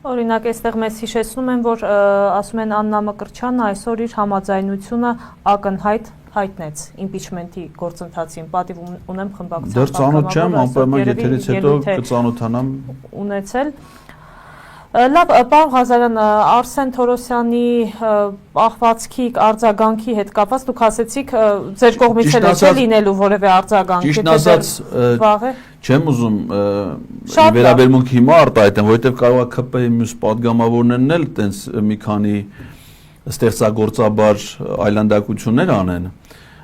Օրինակ, այստեղ մեզ հիշեցնում են, որ ասում են Աննա Մկրտչյանը այսօր իր համաձայնությունը ակնհայտ հայտնեց impeachment-ի գործընթացին, պատիվ ունեմ խմբակցության Դեռ ծանոթ չեմ, անպայման եթերից հետո կծանոթանամ ունեցել։ Լավ, պարոն Ղազարյան, Արսեն Թորոսյանի պահվածքի արձագանքի հետ կապված դուք ասեցիք ձեր կողմից էլ չէ լինելու որևէ արձագանք, ճիշտ ասած չեմ ուզում վերաբերմունք հիմա արտահայտեմ, որովհետև կարող է ԿՊ-ի մյուս падգամավորներն էլ տենց մի քանի ստեղծագործաբար այլանդակություններ անեն։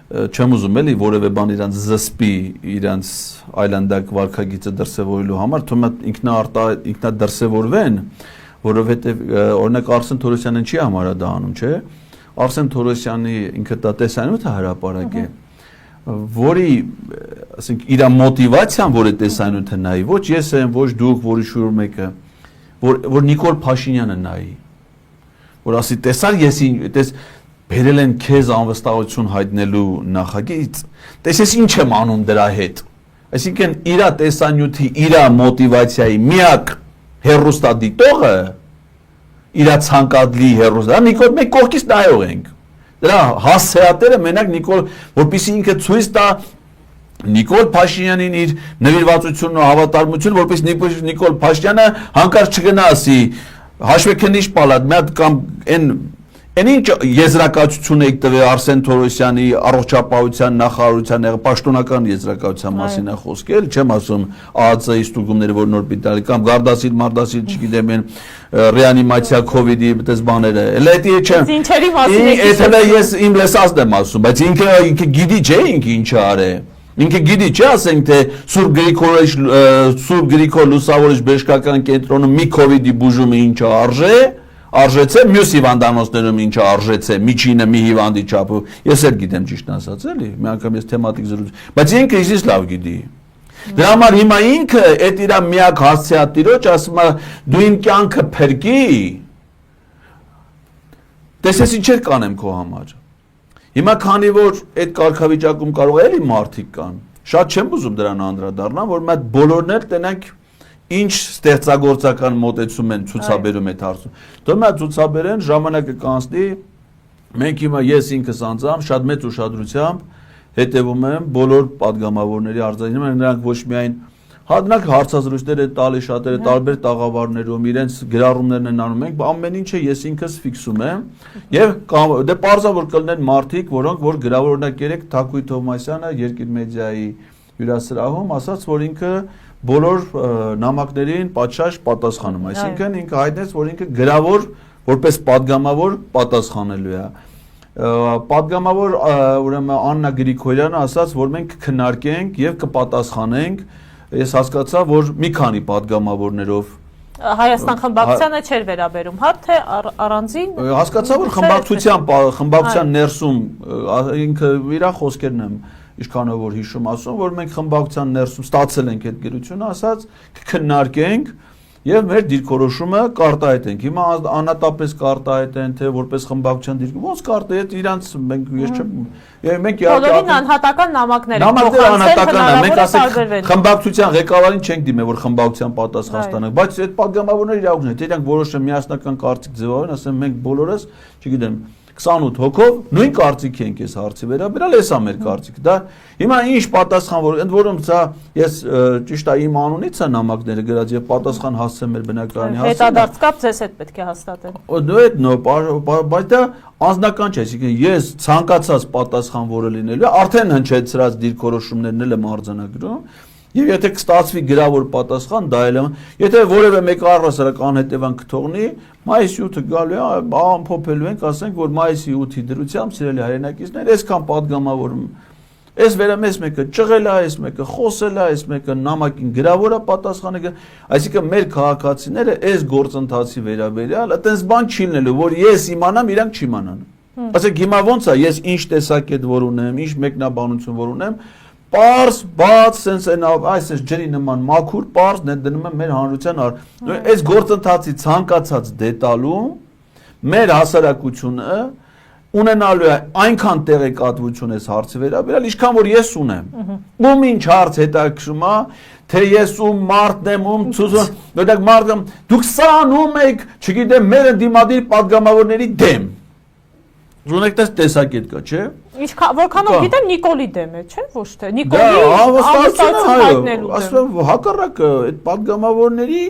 Չեմ ուզում էլի որևէ բան իրանց զսպի, իրանց այլանդակ վարքագիծը դրսևորելու համար, թվում է ինքնադրսևորվեն, որովհետև օրինակ Արսեն Թորոսյանն չի համարադահանում, չէ՞։ Արսեն Թորոսյանի ինքը դա տեսանյութը հրապարակ է, որի, ասենք, իր մոտիվացիան, որ է տեսանյութը նայի, ոչ ես եմ, ոչ դուք, որի շուրջ մեկը, որ Նիկոլ Փաշինյանը նայի, որ ասի տեսար ես բերել են քեզ անվստահություն հայտնելու նախագիծ, տեսես ինչ եմ անում դրա հետ։ Այսինքն իր տեսանյութի, իր մոտիվացիայի միակ հերոստատիտողը, իր ցանկալի հերոստա, Նիկոլ մենք կողքից նայող ենք։ Դրա հասցեատերը մենակ Նիկոլ, որպեսզի ինքը ցույց տա Նիկոլ Փաշինյանին իր նվիրվածությունն ու հավատարմությունը, որպես Նիկոլ Փաշինյանը հանկարծ չգնա ասի հաշվեկնիչ պալատ, մի հատ կամ Այն ինչ եզրակացություն եք տվել Արսեն Թորոսյանի առողջապահության նախարարության պաշտոնական եզրակացության մասին է խոսք, էլ չեմ ասում ԱԱՑ-ի ստուգումները, որ նոր պիտի կամ Գարդասիլ, Մարդասիլ, չգիտեմ, այն ռեանիմացիա COVID-ի այդպես բաները։ Էլ դա չեմ։ Ինչերի մասին եք։ Դա ես իմ լեսածն եմ ասում, բայց ինքը գիտի չէ ինքը ինչ արե։ Ինքը գիտի չէ, ասենք թե Սուրբ Գրիգոր Լուսավորիչ բժշկական կենտրոնում մի COVID-ի բուժումը ինչ արժե, արժեցե մյուս հիվանդանոցներում ինչը արժեցե միջինը մի հիվանդի չափը ես էլ գիտեմ ճիշտ ասած էլի մի անգամ ես թեմատիկ զրույց բայց ինքը իսկից լավ գիտի դրա համար հիմա ինքը այդ իր միակ հասցեատիրոջ ասում է դու իմ կյանքը փրկի տեսես ինչեր կանեմ քո համար։ Հիմա քանի որ այդ կարգավիճակում կարող է էլի մարդիկ կան, շատ չեմ ուզում դրան անդրադառնամ, որ մենք բոլորն էլ տենանք ինչ ստեղծագործական մոտեցում են ցուցաբերում այդ հարցում։ Դու մա ցուցաբերեն ժամանակը կանցնի, մենք հիմա ես ինքս անձամբ շատ մեծ ուշադրությամբ հետևում եմ բոլոր падգամավորների արձանագրումը, նրանք ոչ միայն Հատնակ հարցազրույցներ են տալի շատերը տարբեր տաղավարներում, իրենց գրառումներն են անում, մենք ամեն ինչը ես ինքս ֆիքսում եմ եւ դե պարզա որ կլինեն մարդիկ, որոնք որ գրավոր օրինակ երեք Թակույ Թովմասյանը Երկիր մեդիայի հյուրասրահում ասաց, որ ինքը բոլոր նամակներին պատշաճ պատասխանում, այսինքն ինքը հայտնեց, որ ինքը գրավոր որպես падգամավոր պատասխանելու է։ Падգամավոր ուրեմն Աննա Գրիգորյանը ասաց, որ մենք քննարկենք եւ կպատասխանենք Ես հասկացա, որ մի քանի падգամավորներով Հայաստան խմբակցությանը չէր վերաբերում, հա թե առանձին հասկացա, որ խմբակցության ներսում ինքը իր խոսքերն եմ ինչքանով որ հիշում ասում, որ մենք խմբակցության ներսում ստացել ենք այդ գրությունը, ասած կքննարկենք եւ մեր դիրքորոշումը կարտահայտենք։ Հիմա անհատապես կարտահայտեն, թե որպես խմբակցության դիրք, ոնց կարտահայտ իրանց մենք ես չեմ մենք բոլորին անհատական նամակներ են անհատական է, մենք ասենք խմբակցության ղեկավարին չենք դիմել, որ խմբակցության պատասխան ստանանք, բայց այդ падգամավորները իրավունք ունեն, դրանք որոշը միասնական կարծիք ձևավորեն, ասեմ մենք բոլորս, չգիտեմ 28 հոգով նույն կարծիքի ենք այս հարցի վերաբերյալ, էսա մեր կարծիքը։ Դա հիմա ինչ պատասխան որ ընդ որում սա ես ճիշտ է իմ անունից է նամակները գրած եւ պատասխան հասցեմ մեր բնակարանի հասցեմ։ Հետադարձ կապ ձեզ հետ պետք է հաստատեն։ Բայց դա անձնական չէ, այսինքն ես ցանկացած պատասխան որը լինելու արդեն հնչեցրած դիրքորոշումներն էլ եմ արձանագրում Եվ եթե կստացվի գրավոր պատասխան, դա էլ է, եթե որևէ մեկը առհասարակ անհետևանք կթողնի, մայիսի 8-ը գալու է, ամփոփելու ենք, ասենք, որ մայիսի 8-ի դրությամբ սիրելի հայրենակիցներ, այսքան падգամավորում, այս վերամես մեկը ճղել է, այս մեկը խոսել է, այս մեկը նամակին գրավոր է պատասխանը, այսինքն մեր քաղաքացիները այս գործընթացի վերաբերյալ, այտենց բան չի լինելու, որ ես իմանամ, իրանք չիմանան։ Ասենք հիմա ոնց է, ես ինչ տեսակետ որ ունեմ, ինչ մեկնաբանություն որ ունեմ, Պարզ, բաց, սենց են այս ջրի նման մաքուր, պարզ դնում եմ մեր հանրության այս գործընթացի ցանկացած դետալում մեր հասարակությունը ունենալու է այնքան տեղեկատվություն այս հարցի վերաբերյալ, ինչքան որ ես ունեմ։ Ում ինչ հարց հետաքրում է, թե ես ում մարդն եմ, ում ցույց, որտեղ մարդը դուք սա անում եք, չգիտեմ, մեր դիմադիր падգամավորների դեմ։ Զունեք տեսակետ կա, չէ՞։ Որքանով գիտեմ Նիկոլի դեմ է, չէ՞, ոչ թե Նիկոլի անվստահություն հայտնելու։ Ասում հակառակը այդ падգամավորների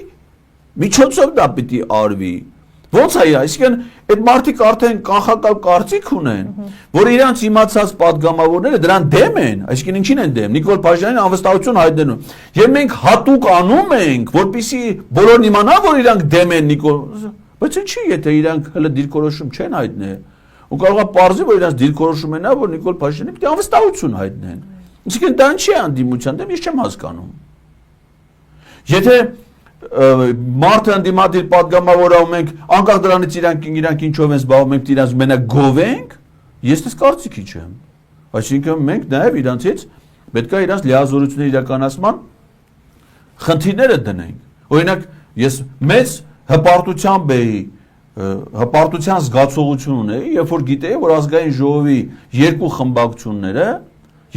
միջոցով դա պիտի արվի։ Ոնց է, այսինքն այդ մարդիկ արդեն կանխակալ կարծիք ունեն, որ իրանց իմացած падգամավորները դրան դեմ են, այսինքն ինչին են դեմ։ Նիկոլ Փաշինյանին անվստահություն հայտնելու։ Եվ մենք հատուկ անում ենք, որպեսզի բոլորն իմանան, որ իրանք դեմ են Նիկոլ, բայց ինչի, եթե իրանք հələ դիրքորոշում չեն հայտնել։ Ու կարող է պարզի, որ իրանց դիրքորոշում են, որ Նիկոլ Փաշինյանը պիտի անվստահություն հայտնեն։ Այսինքն դա ինչի է անդիմության դեմ, ես չեմ հասկանում։ Եթե մարդը անդիմադիր падգամավորում ենք, անկախ դրանից իրանք ինչով են զբաղվում, մենք իրանց մենակ գովենք, ես դες կարծիքի չեմ։ Այսինքն մենք նաև իրանցից պետք է իրանց լիազորությունների իրականացման խնդիրները դնենք։ Օրինակ, ես մեծ հպարտությամբ էի հպարտության զգացողություն ունեի, երբ որ գիտեի, որ ազգային ժողովի երկու խմբակցությունները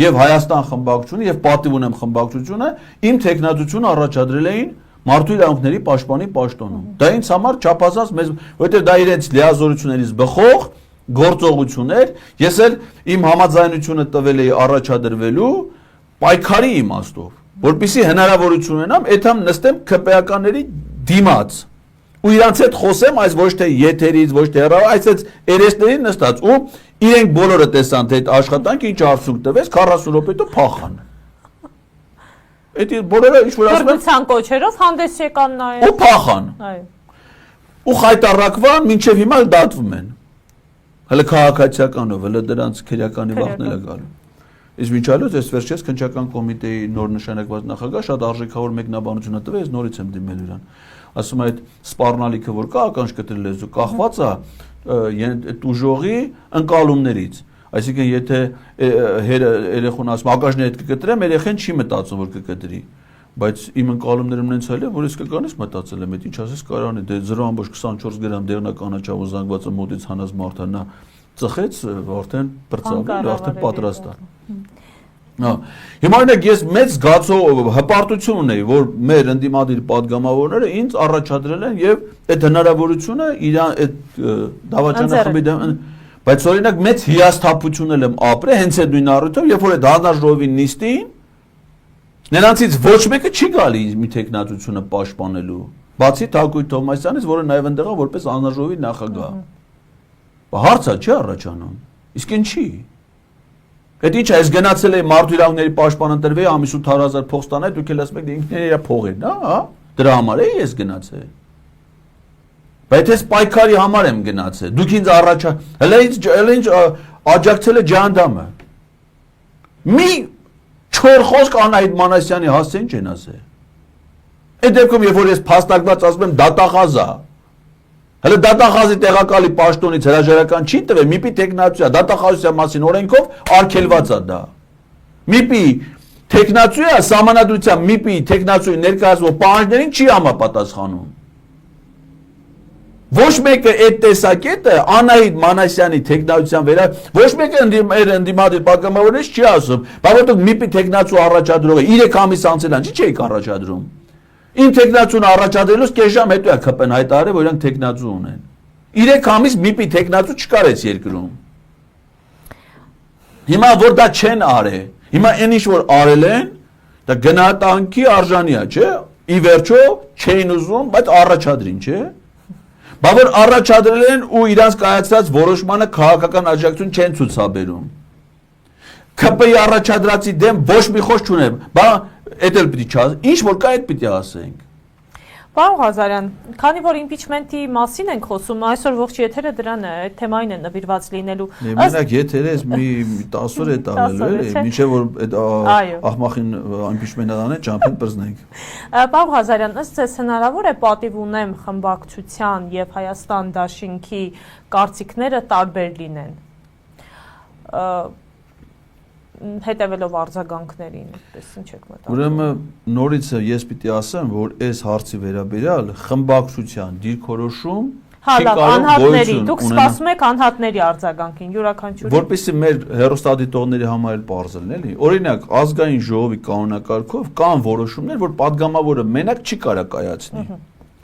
եւ Հայաստան խմբակցությունը եւ պատիվ ունեմ խմբակցությունը իմ տեխնատությունը առաջադրել էին մարդու իրավունքների պաշտպանի պաշտոնում։ Դա ինձ համար չափազանց մեծ, որովհետեւ դա իրենց լիազորություններից բխող գործողություն էր, ես էլ իմ համաձայնությունը տվել էի առաջադրվելու պայքարի իմաստով, որպեսզի հնարավորություն ունենամ այդամ նստեմ ԿՊԱ-կանների դիմաց ու իրանց հետ խոսեմ, այս ոչ թե եթերից, ոչ թե այս երեսներին նստած ու իրենք բոլորը տեսան թե այդ աշխատանքը ինչ արդյունք տվեց 40 րոպե հետո փախան։ Այդ բոլորը ինչ որ ասում են Կրկնության կոչերով հանդես եկան նաև ու փախան։ Այո։ Ու խայտարակվան, մինչև հիմա դատվում են։ Հələ քաղաքացիականով, հələ դրանց քերյականի վախնել է գալու։ Իսկ միջալոց այս վերջերս քննչական կոմիտեի նոր նշանակված նախագահ շատ արժեքավոր մեկնաբանություն է տվել, ես նորից եմ դիմել իրան։ Ասում է այդ սպառնալիքը որ կա ականջ կտրել լեզու կախված է ուժողի ընկալումներից այսինքն եթե երեխուն ասում ականջների հետ կկտրեմ երեխեն չի մտածում որ կկտրի Բայց իմ ընկալումներում նենց այլ է, որ ես կկանես մտածել եմ, ինչ ասես կարանի, դե 0.24 գրամ դեղնականաչավ ու զանգվածը մոտից հանած մարդը նա ծխեց, արդեն բրծավ, արդեն պատրաստ է։ Հիմա օրինակ ես մեծ զգացող հպարտություն ունեի, որ մեր ընդդիմադիր падգամավորները ինձ առաջադրել են եւ այդ հնարավորությունը իրան այդ դավաճանը խմբի դեմ, բայց օրինակ մեծ հիասթափություն եմ ապրել հենց այդ նույն առիթով, երբ որ այդ հանրաժողովի նիստին նրանցից ոչ մեկը չի գալի մի տեխնատությունը պաշտպանելու, բացի Թակույր Թովմասյանից, որը նաև ընդեղ է որպես հանրաժողովի նախագահ։ Հարցը չի առաջանում։ Իսկ ինչի։ Այդ ինչ է, ես գնացել էի մարդու իրավունքների պաշտպան ընտրվեի, ամիս 800,000 փող ստանայի, դուք էլ ասում եք ինքն իր փողն է, հա, դրա համար էի ես գնացել։ Բայց ես պայքարի համար եմ գնացել։ Դուք ինձ առաջա, հələ ինչ աջակցել է ջանդամը։ Մի չոր խոսք Անահիտ Մանասյանի հասցեն չեն ասել։ Այդ դեպքում երբ որ ես փաստարկված ասում եմ դատախազ է, հələ դատախազի տեղակալի պաշտոնից հրաժարական չի տվել, միպի տեխնացիա, դատախազության մասին օրենքով արգելված է դա։ Միպի տեխնացիա սահմանադրության միպի տեխնացիայի ներկայացվող պահանջներին չի համապատասխանում։ Ոչ մեկը այդ տեսակետը Անահիտ Մանասյանի տեխնացիան վերա ոչ մեկը ընդդիմադիր падգամավորներից չի ասում, բայց որտեղ միպի տեխնացու առաջադրողը 3 ամիս անցել են, չի եք առաջադրում։ Իմ տեխնացուն առաջադրելուց կես ժամ հետո է ԿՊ-ն հայտարարել, որ իրանք տեխնացու ունեն։ 3 ամիս միպի տեխնացու չկար այս երկրում։ Հիմա որ դա չեն արել, հիմա այն ինչ որ արել են, դա գնահատանքի արժանի է, չէ՞։ Ի վերջո չէին ուզում, բայց առաջադրին, չէ՞։ Բա որ առաջադրել են ու իրանց կայացած որոշմանը քաղաքական աջակցություն չեն ցուցաբերում։ ԿՊ-ի առաջադրածի դեմ ոչ մի խոսք չունեմ, բա Էդ էլ պիտի չաս, ինչ որ կա այդ պիտի ասենք։ Պարոն Ղազարյան, քանի որ իմպիչմենտի մասին ենք խոսում, այսօր ողջ եթերը դրան է, այդ թեմային է նվիրված լինելու։ Մենակ եթերը ես մի 10 օր է տալելու էլի, մինչև որ այդ աղմախին իմպիչմենտն է, ճամփեն բրզնենք։ Պարոն Ղազարյան, ըստ ձեզ հնարավոր է պատիվ ունեմ խմբակցության եւ Հայաստան դաշինքի կարծիքները տարբեր լինեն։ Հետևելով արձագանքներին, այդպես ինչ եք մտածում։ Ուրեմն նորից ես պիտի ասեմ, որ այս հարցի վերաբերյալ խմբակցության դիրքորոշում Հա, անհատների, դուք սպասում եք անհատների արձագանքին, յուրաքանչյուրի։ Որպեսզի մեր հեռուստադիտողների համար էլ պարզ լինի, էլի։ Օրինակ, ազգային ժողովի կանոնակարգով կան որոշումներ, որ падգամավորը մենակ չի կարող կայացնի։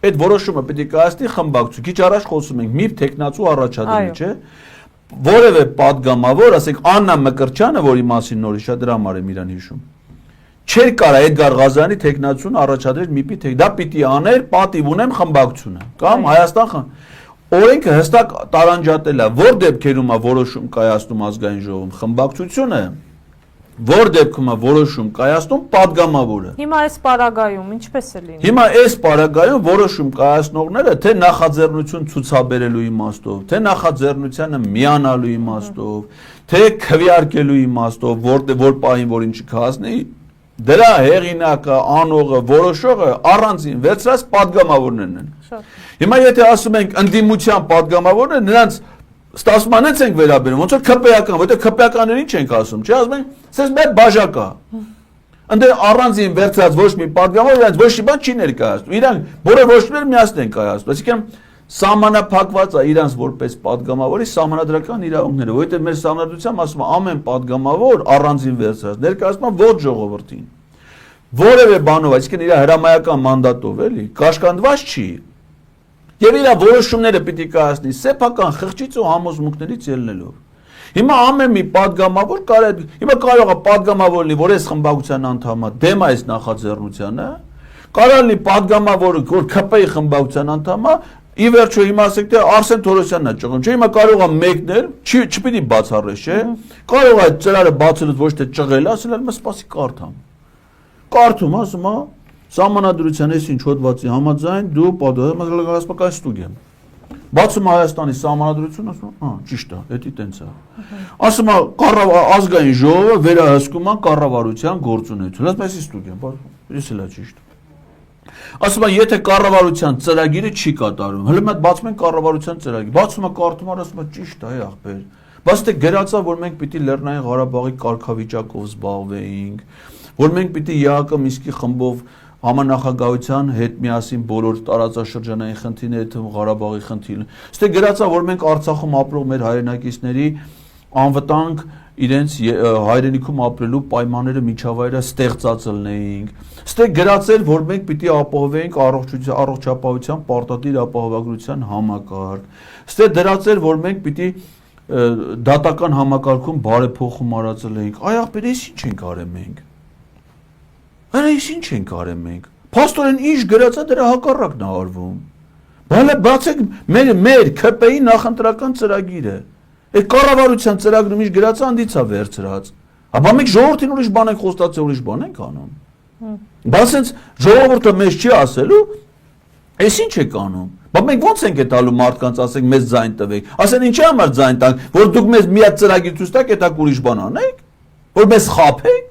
Այդ որոշումը պիտի կայացնի խմբակցություն։ Քիչ առաջ խոսում ենք միբ տեխնացու առաջադրի, չէ՞։ Որևէ падգամավոր, ասենք Աննա Մկրտչյանը, որի մասին նորից շատ դրա համար եմ իրան հիշում, չէր կարա Էդգար Ղազարյանի տեխնացուն առաջադրել միպի դա պիտի աներ պատիվ ունեմ խմբակցությունը կամ Հայաստան օրենքը հստակ տարանջատել է, որ դեպքերում է որոշում կայացնում ազգային ժողովում խմբակցությունը, որ դեպքում է որոշում կայացնում падգամավորը։ Հիմա այս պարագայում ինչպես է լինում։ Հիմա այս պարագայում որոշում կայացնողները թե նախաձեռնություն ցուցաբերելու իմաստով, թե նախաձեռնությանը միանալու իմաստով, թե քվեարկելու իմաստով, որ պահին որ ինչ կհասնի, դրա հեղինակը, անողը, որոշողը առանձին վերցրած падգամավորներն են։ Հիմա եթե ասում ենք ընդդիմության падգամավորները, նրանց ստասմանից ենք վերաբերում, ոնց որ ԿՊ-ական, որտեղ ԿՊ-ականներին չենք ասում, չէ՞, ասում ենք, սենց մեր բաժակա։ Ընդ առանձին վերցրած ոչ մի падգամավոր իրանց ոչ մի բան չի ներկայացնում։ Իրանք բոլոր որոշումները միասին են կայացնում։ Այսինքն սահմանափակված է իրանց որպես падգամավորի սահմանադրական իրավունքները, որովհետև մեր սահմանադրությամբ ասում է ամեն падգամավոր առանձին վերցրած ներկայացնում է ոչ ժողովրդին։ Որևէ բանով, այսինքն իր հրամայական մանդատով էլի, կաշկանդված չի։ Եվ իր որոշումները պիտի կայացնի սեփական խղճից ու համոզմունքներից ելնելով։ Հիմա ամեն մի падգամավոր կարող է падգամավոր լինի, որ այս խմբակցության անդամ է, դեմ է այս նախաձեռնությանը, կարող լինի падգամավորը, որ ԿՊ-ի խմբակցության անդամ է, ի վերջո հիմա ասեք թե Արսեն Թորոսյանն է ճղում, չէ, հիմա կարող է մեկն էլ, չպիտի բացառես, չէ, կարող է ծրարը բացելուց ոչ թե ճղել, ասել եմ սպասի կարդամ։ Կարդում, ասում է Սահմանադրության այս ինչ հոդվածի համաձայն դու պատասխանատվական ստուգ եմ։ Բացում Հայաստանի սահմանադրությունը, ասում, ճիշտ է, դա տենց է։ Ասում է ազգային ժողովը վերահսկում է կառավարության գործունեությունը։ Ասում է, ստուգ եմ, ես էլ է ճիշտ։ Ասում է, եթե կառավարության ծրագիրը չի կատարում, հələ մենք բացում ենք կառավարության ծրագիր։ Բացում է կարդում, ասում է, ճիշտ է, ախպեր։ Բայց դե գրածա, որ մենք պիտի Լեռնային Ղարաբաղի կարգավիճակով զբաղվեինք, որ մենք պիտի ԵԱԿ Մինսկի խմբով համանախագահության հետ միասին բոլոր տարածաշրջանային խնդիրները, թվում Ղարաբաղի խնդիրը։ Ստե գրածա, որ մենք Արցախում ապրող մեր հայրենակիցների անվտանգ իրենց հայրենիքում ապրելու պայմանները միջավայրը ստեղծած լինեինք։ Ստե գրածել, որ մենք պիտի ապահովենք առողջապահության պարտադիր ապահովագրության համակարգ։ Ստե դրածել, որ մենք պիտի դատական համակարգում բարեփոխում արածել ենք։ Այ ախպեր, ես ինչ ենք արել մենք։ Այս ինչ ենք արել մենք։ Փաստորեն ինչ գրածա դրա հակառակն է արվում։ Բալը բացեք մեր ՔՊ-ի նախընտրական ծրագիրը։ Այդ կառավարության ծրագրում ինչ գրածա անդիցա վերցրած։ Ապա մենք ժողովրդին ուրիշ բան ենք խոստացել, ուրիշ բան ենք անում։ Բայց հենց ժողովուրդը մեզ չի ասելու, այս ինչ եք անում։ Բա մենք ո՞նց ենք այդալու մարդկանց ասենք մեզ ձայն տվեք։ Ասեն ինչի համար ձայն տանք, որ դուք մեզ մի հատ ծրագիր ցույց տաք, այդ ուրիշ բան անեք, որ մեզ խաբեք։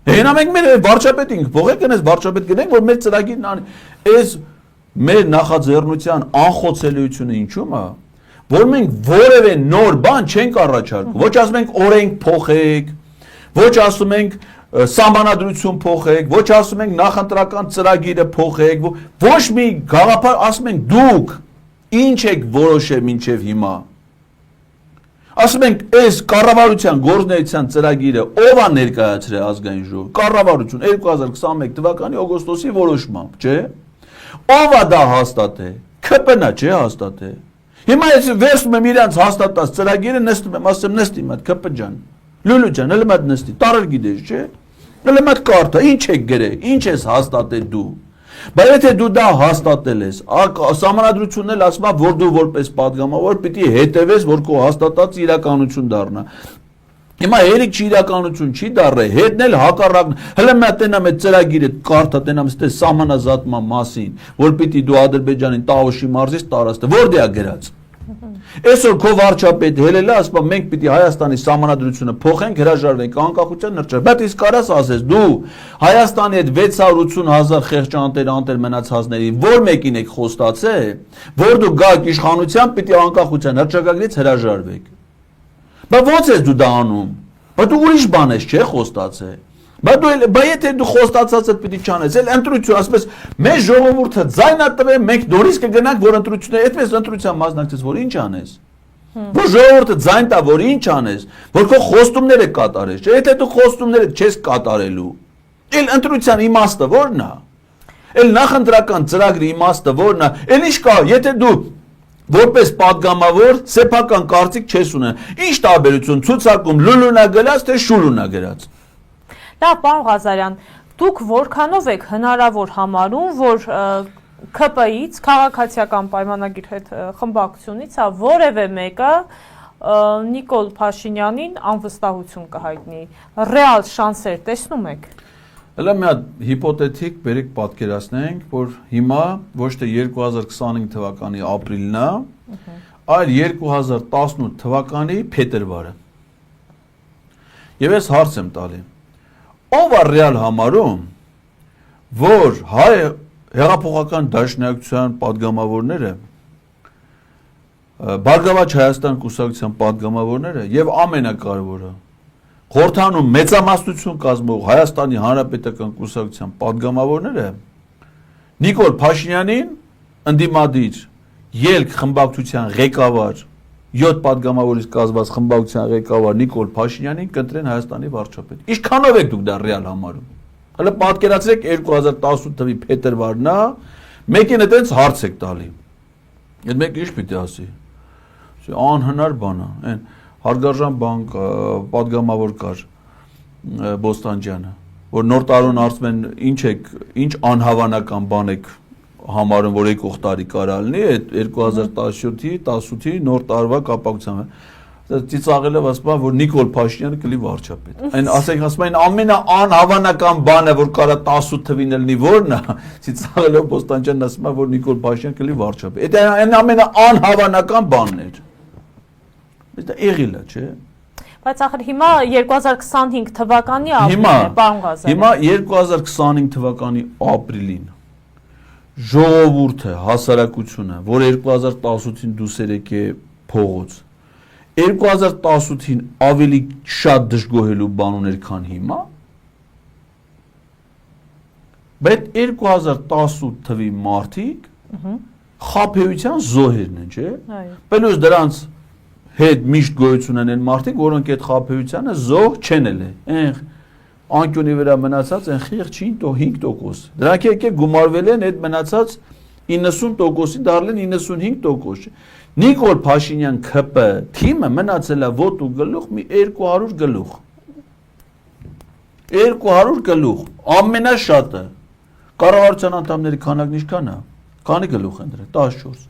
Հենա մենք մեր վարչապետին փողեք այնպես վարչապետ գնենք, որ մեր ծրագիրն անի։ Այս մեր նախաձեռնության անխոցելիությունը ինչու՞մ է, որ մենք որևէ նոր բան չենք առաջարկում։ Ոչ ասում ենք օրենք փոխեք, ոչ ասում ենք սահմանադրություն փոխեք, ոչ ասում ենք նախընտրական ծրագիրը փոխեք, ոչ մի գաղափար ասում ենք դուք ինչ եք որոշել մինչև հիմա։ Ասում ենք, այս կառավարության գործունեության ծրագիրը ով է ներկայացրել ազգային ժողովին։ Կառավարություն 2021 թվականի օգոստոսի որոշմամբ, չէ՞։ Ով է դա հաստատել։ ՔՊ-ն է, չէ՞ հաստատել։ Հիմա ես վերցնում եմ իրանց հաստատած ծրագիրը, նստում եմ, ասեմ նստի մատ ՔՊ ջան։ Լուլու ջան, հələ մատ նստի, տարել գիտես, չէ՞։ Հələ մատ կարտա, ինչ եք գրել, ինչ ես հաստատել դու։ Բայց եթե դու դա հաստատել ես, սահմանադրությունն էլ ասում է, որ դու որպես падգամավոր պիտի հետևես, որ քո հաստատած իրականություն դառնա։ Հիմա երեք չի իրականություն չի դառը, հետն էլ հակառակն։ Հələ մա տենամ այդ ծրագիրը կարդա տենամ ստե սահմանազատման մասին, որ պիտի դու Ադրբեջանին Տավուշի մարզից տարածես, որտե՞ղ է գրած։ Այսօր քո վարչապետը հելելա, ասում է մենք պիտի Հայաստանի սահմանադրությունը փոխենք, հրաժարվենք անկախության նրճը։ Բայց իսկ կարաս ասես դու Հայաստանի այդ 680,000 խեղճանտեր անտեր մնացածների որ մեկին եք խոստացել, որ դու գաք իշխանության պիտի անկախության հռչակագրից հրաժարվեք։ Բայց ո՞նց ես դու դա անում։ Բայց դու ուրիշ բան ես, չէ՞ խոստացել։ Բայց եթե դու խոստացածը պիտի չանես, էլ ընտրություն, ասես մեր ժողովուրդը ձայնա տվե, մենք նորից կգնանք, որ ընտրությունները, այդպես ընտրության մասնակցես, որ ինչ անես։ Որ ժողովուրդը ձայն տա, որ ինչ անես, որ քո խոստումները կատարես, չէ՞։ Եթե դու խոստումները չես կատարելու, էլ ընտրության իմաստը ո՞րն է։ Էլ նախընտրական ծրագրի իմաստը ո՞րն է։ Էլ ինչ կա, եթե դու որպես падգամավոր սեփական կարծիք չես ունեն։ Ինչ տարբերություն ցուցակում լուլունա գրած թե շուլունա գրած։ Լավ, պարոն Ղազարյան, դուք որքանով եք հնարավոր համարում, որ ՔՊ-ից, քաղաքացիական պայմանագիր հետ խմբակցությունից, որևէ մեկը Նիկոլ Փաշինյանին անվստահություն կհայտնի, ռեալ շանսեր տեսնում եք։ Հələ մի հատ հիպոթետիկ բերեք պատկերացնենք, որ հիմա ոչ թե 2025 թվականի ապրիլն է, այլ 2018 թվականի փետրվարը։ Եվ ես հարց եմ տալի. ով է ռեալ համարում, որ հայ հեղափոխական դաշնակցության падգամավորները, Բարգավաճ Հայաստան կուսակցության падգամավորները եւ ամենակարևորը Խորհրդանում մեծամասնություն կազմող Հայաստանի Հանրապետական կուսակցության падգամավորները Նիկոլ Փաշինյանին ընդդիմադիր ելք խմբակցության ղեկավար 7 падգամավորից կազմված խմբակցության ղեկավար Նիկոլ Փաշինյանին կընտրեն Հայաստանի վարչապետ։ Ինչքանով եք դուք դա ռեալ համարում։ Հələ պատկերացրեք 2018 թվականի փետրվարն է, մեկին այդպես հարց եք տալի։ Այդ մեկը ինչ պիտի ասի։ Անհնար բան է, այն հարգարժան բան падգամավոր կար Բոստանջյանը, որ նոր տարուն ասում են ինչ անհավանական բան եք համարում, որ եկող տարի կարա լինի, այդ 2017-ի 18-ի նոր տարվա կապակցությամբ ծիծաղելով ասում են, որ Նիկոլ Փաշինյանը կլի վարչապետ։ Այն ասում են ամենաանհավանական բանը, որ կարա 18 թվին լինի, ո՞րն է։ Ծիծաղելով Բոստանջյանն ասում է, որ Նիկոլ Փաշինյանը կլի վարչապետ։ Այդ ամենաանհավանական բանն էր։ Դա եղել է, չէ՞։ Բայց ախր հիմա 2025 թվականի ապրիլն է, պարոն Ղազարյան։ Հիմա 2025 թվականի ապրիլին ժողովուրդը, հասարակությունը, որ 2018-ին դուսեր եկե փողոց, 2018-ին ավելի շատ դժգոհելու բան ուներ, քան հիմա։ Բայց 2018 թվի մարտիկ խաբեության զոհերն են, չէ՞։ Պլյուս դրանց հետ միշտ գոյություն են մարդիկ, որոնք այդ խաբեությանը զոհ չեն ելել։ Այն անկյունի վրա մնացած այն խիղճ 5%։ Դրանք եկե գումարվել են այդ մնացած 90%-ի դառել են 95%։ Նիկոլ Փաշինյան ՔՊ թիմը մնացել է ոտ ու գլուխ մի 200 գլուխ։ 200 գլուխ, ամենաշատը։ Կառավարության անդամների քանակն ինչքան է։ Քանի գլուխ են դրել, 14։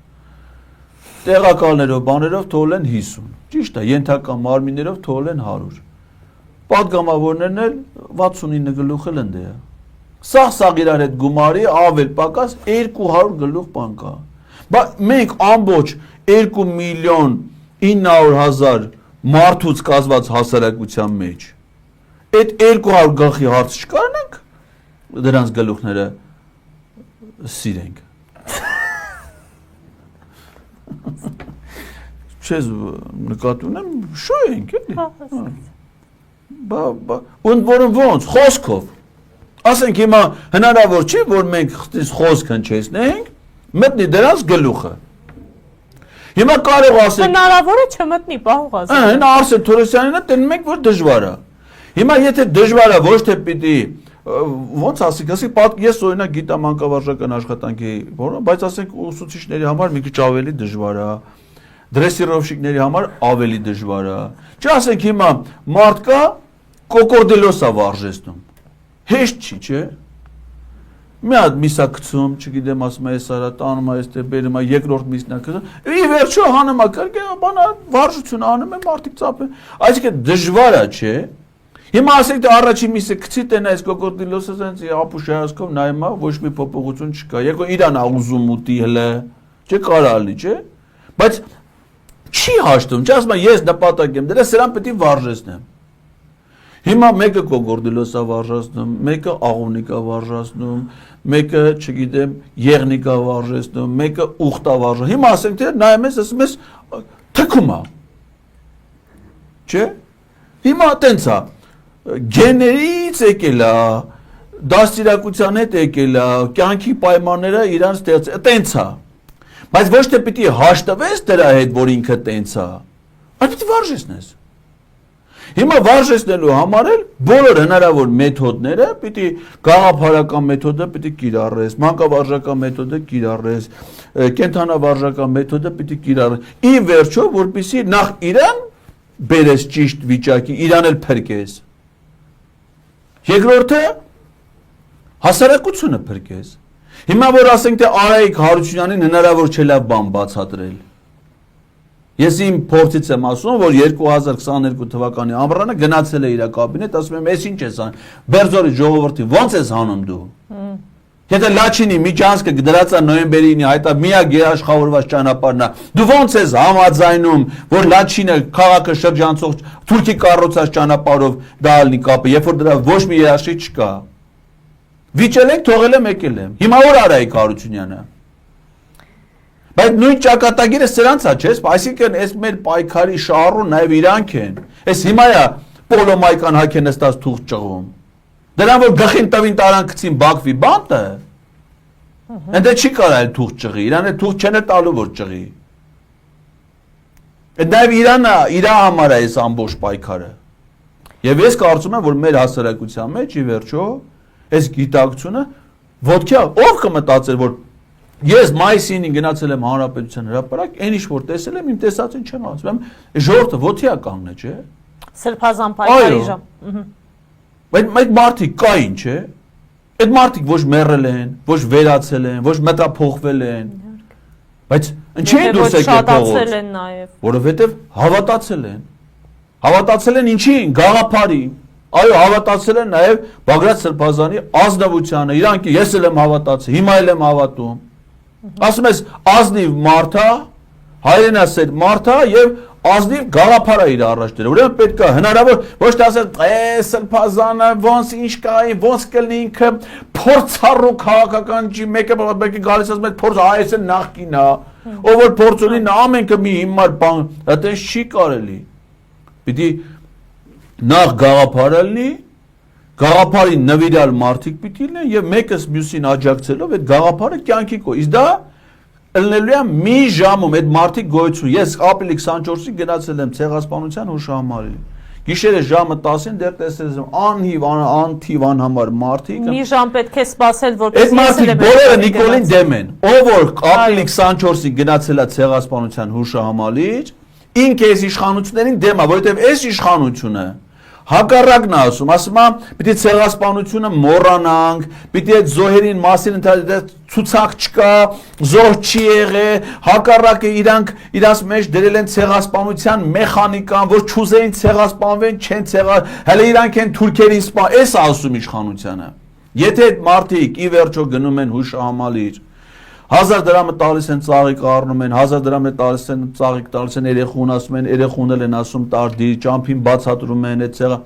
Տեղակալներով, բաներով թողել են 50։ Ճիշտ է, ենթական մարմիններով թողել են 100։ Պատգամավորներն էլ 69 գլուխ էլ են դե։ Սաղ իրար հետ գումարի ավել պակաս 200 գլուխ բան կա։ Բայց մենք ամբողջ 2 միլիոն 900,000 մարդուց կազմված հասարակության մեջ այդ 200 գլխի հարց չկարնանք դրանց գլուխները սիրենք։ Չես նկատի ունեմ շո ենք էլի։ Und որն ոնց խոսքով ասենք հիմա հնարավոր չի որ մենք խոսք հնչեցնենք մտնի դրանց գլուխը հիմա կարող ասենք հնարավոր է չմտնի պահող ասենք այն Արսեն Թորոսյանինը տենում ենք որ դժվար է հիմա եթե դժվար է ոչ թե պիտի ոնց ասենք ես օրինակ գիտեմ մանկավարժական աշխատանքի որը բայց ասենք ուսուցիչների համար մի քիչ ավելի դժվար է դրեսիրովщикների համար ավելի դժվար է չասենք հիմա մարդ կա կոկորդելոսա վարժեցնում հեշտ չի չէ մի հատ միսա գցում չգիտեմ ասում է սարա տանում է այստեղ բերում է երկրորդ միսն է գցում ի վերջո հանում է կարգե բանա վարժություն անում է մարդիկ ծափեն այսինքն դժվար է չէ հիմա ասենք թե առաջի միսը գցի տենա այս կոկորդելոսը sense ապուշ հայացքով նայում է ոչ մի փոփոխություն չկա երկու իրան է ուզում ուտի հլը չէ կարալի չէ բայց չի հաշտում չասում է ես նպատակ եմ դրա սրան պետք է վարժեցնեմ հիմա մեկը կոկորդելոսա վարժացնում, մեկը աղունիկա վարժացնում, մեկը, չգիտեմ, եղնիկա վարժեցնում, մեկը ուխտա վարժացնում։ Հիմա ասենք թե նայում ես, ասում ես թքում է։ Չէ՞։ Հիմա տենց է։ Գեներից եկել է, դաստիարակության հետ եկել է, կյանքի պայմանները իրան ստեղծել, տենց է։ Բայց ոչ թե պիտի հաշտվես դրա հետ, որ ինքը տենց է, այլ պիտի վարժեցնես։ Հիմա վարժեցնելու համար էլ բոլոր հնարավոր մեթոդները պիտի գաղափարական մեթոդը պիտի կիրառես, մանկավարժական մեթոդը կիրառես, կենթանավարժական մեթոդը պիտի կիրառես։ Ի վերջո, որպեսզի նախ իրան բերես ճիշտ վիճակի, իրան էլ փրկես։ Երկրորդը հասարակությունը փրկես։ Հիմա որ ասենք թե Արայիկ Հարությունյանին հնարավոր չէ լավ բան բացատրել։ Ես իմ փորձից եմ ասում, որ 2022 թվականի ամռանը գնացել է իր կաբինետ, ասում եմ, «Էս ինչ ես անում, Բերձորի ժողովրդի, ոնց ես անում դու»։ Եթե Լաչինի միջանցքը դրած է նոյեմբերի 9-ի հայտա միակ երաշխավորված ճանապարհն է, դու ոնց ես համաձայնում, որ Լաչինը քաղաքը շրջանցող թուրքի կառուցած ճանապարհով դա ալնի կապը, երբ որ դրա ոչ մի երաշխիք չկա։ Վիճել ենք, թողել եմ, եկել եմ։ Հիմա որ Արայիկ Հարությունյանը Բայց նույն ճակատագիրը սրանց է, չէ՞, այսինքն այս մեր պայքարի շահառուն նաև իրանք են։ Այս հիմա է պոլոմայկան հաք է նստած թուղթ ճղում։ Դրան որ գլխին տվին տարան գցին Բաքվի բանտը։ Ընդ չի կարալ թուղթ ճղի, իրան է թուղթ չեն տալու որ ճղի։ Այդ նաև Իրանը իր համար է այս ամբողջ պայքարը։ Եվ ես կարծում եմ, որ մեր հասարակության մեջ ի վերջո այս գիտակցությունը ոտքի ով կմտածեր որ Ես մայիսին գնացել եմ հանրապետության հրապարակ, այն ինչ որ տեսել եմ, իմ տեսածին չեմ ասում, ժողովուրդը ոտի է կանգնել, չէ՞։ Սրբազան պայքարի ժամ։ Բայց մարդիկ կային, չէ՞։ Այդ մարդիկ ոչ մեռել են, ոչ վերացել են, ոչ մտափոխվել են։ Բայց ինչի՞ են դուրս եկել փողոց։ են նաև։ Որովհետև հավատացել են։ Հավատացել են ինչի՞ին, գաղափարին։ Այո, հավատացել են նաև Բագրատ Սրբազանի ազնվությանը, իրանք ես էլ եմ հավատացել, հիմա էլ եմ հավատում։ Ասում ես ազնիվ մարդա, հայրենասեր մարդա եւ ազնիվ գաղափար է իր առաջ դրել։ Ուրեմն պետք է հնարավոր ոչ թե ասել Սրբազանը ոնց ինչ կայի, ոնց կլինի ինքը փորձառու քաղաքական չի, մեկը գալիս ասում է փորձ այս է նախկինն է, ով որ փորձ ունի նա ամենքը մի հիմար բան, այդպես չի կարելի։ Պիտի նախ գաղափարը լինի, գաղափարին նվիրալ մարդիկ պիտի լինեն եւ մեկս մյուսին աջակցելով այդ գաղափարը կյանքի կո։ Իսկ դա ելնելու է մի ժամում այդ մարդիկ գոյություն։ Ես ապրիլի 24-ին գնացել եմ ցեղասպանության հուշահամալիրի։ Գիշերը ժամը 10-ին դեռ տեսել եմ անթիվ անհամար մարդիկ։ Մի ժամ պետք է սպասել, որպես ես եմ բոլորը Նիկոլին դեմ են։ Ով որ ապրիլի 24-ին գնացել է ցեղասպանության հուշահամալիր, ինքը այս իշխանություններին դեմ է, որովհետև այս իշխանությունը հակառակն է ասում, պիտի ցեղասպանությունը մոռանանք, պիտի այդ զոհերին մասին ցուցակ չկա, զոհ չի եղել, հակառակը իրանց մեջ դրել են ցեղասպանության մեխանիկան, որ չուզեին ցեղասպանվեն, չեն հələ իրանք են թուրքերին սպան, էս ասում իշխանությունը։ Եթե այդ մարդիկ ի վերջո գնում են հուշահամալիր 1000 դրամը տալիս են ծաղիկ առնում են, 1000 դրամը տալիս են ծաղիկ տալիս են երեխուն ասում են, երեխուն են ասում տարդի, ճամփին բացատրում են այդ ցեղը։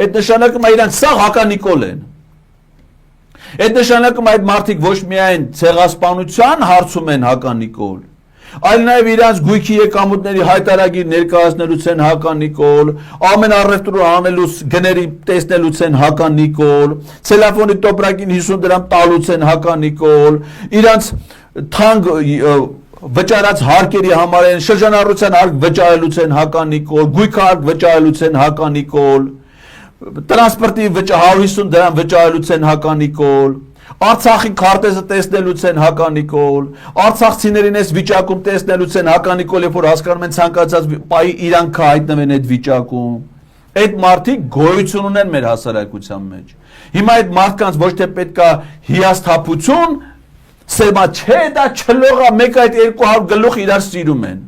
Այդ նշանակում է իրանք սաղ հականիկոլ են։ Այդ նշանակում է այդ մարդիկ ոչ միայն ցեղասպանության հարցում են հականիկոլ, այլ նաև իրանց գույքի եկամուտների հայտարարագիր ներկայացնելուց են հականիկոլ, ամեն առևտուրը անելուց գների տեսնելուց են հականիկոլ, ցելոֆոնի տոպրակին 50 դրամ տալուց են հականիկոլ, իրանց թանկ վճարած հարկերի համար են շրջանառության հարկ վճարելուց են հականիկոլ, գույք հարկ վճարելուց են հականիկոլ, տրանսպորտի 150 դրամ վճարելուց են հականիկոլ, Արցախի քարտեզը տեսնելուց են հականիկոլ, արցախցիներին այս վիճակում տեսնելուց են հականիկոլ, երբ որ հասկանում են ցանկացած պայի իրանք հայտնվեն այդ վիճակում։ Այդ մարդիկ գոյություն ունեն մեր հասարակության մեջ։ Հիմա այդ մարդկանց ոչ թե պետքա հիասթափություն, սերմա չէ, դա չլողա, մեկ այդ 200 գլուխ իրար սիրում են։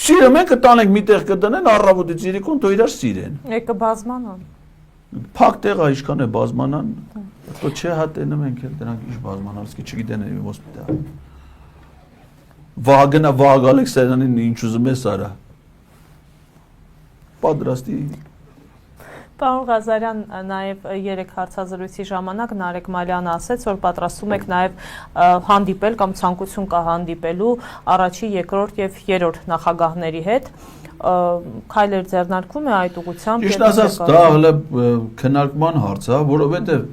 Սիրում են կտանենք միտեղ կդնեն, առավոտից երեկոն թող իրար սիրեն։ Եկը բազմանան։ Փակ տեղա ինչքան է բազմանան, то չէ հատենում ենք էլ դրանք ինչ բազմանալ, իսկի չգիտեն եմ հոսպիտալ։ Վահագնա Վահագ Ալեքսանյանին ինչ ուզում ես արա։ Պատրաստի։ Պարոն Ղազարյան, նաև երեք հարցազրույցի ժամանակ Նարեկ Մալյանը ասաց, որ պատրաստում եք նաև հանդիպել կամ ցանկություն կա հանդիպելու առաջի, երկրորդ եւ երրորդ նախագահների հետ։ Քայլեր ձեռնարկվում է այդ ուղղությամբ։ Ճիշտ ասած, դա հələ քննարկման հարց է, որովհետեւ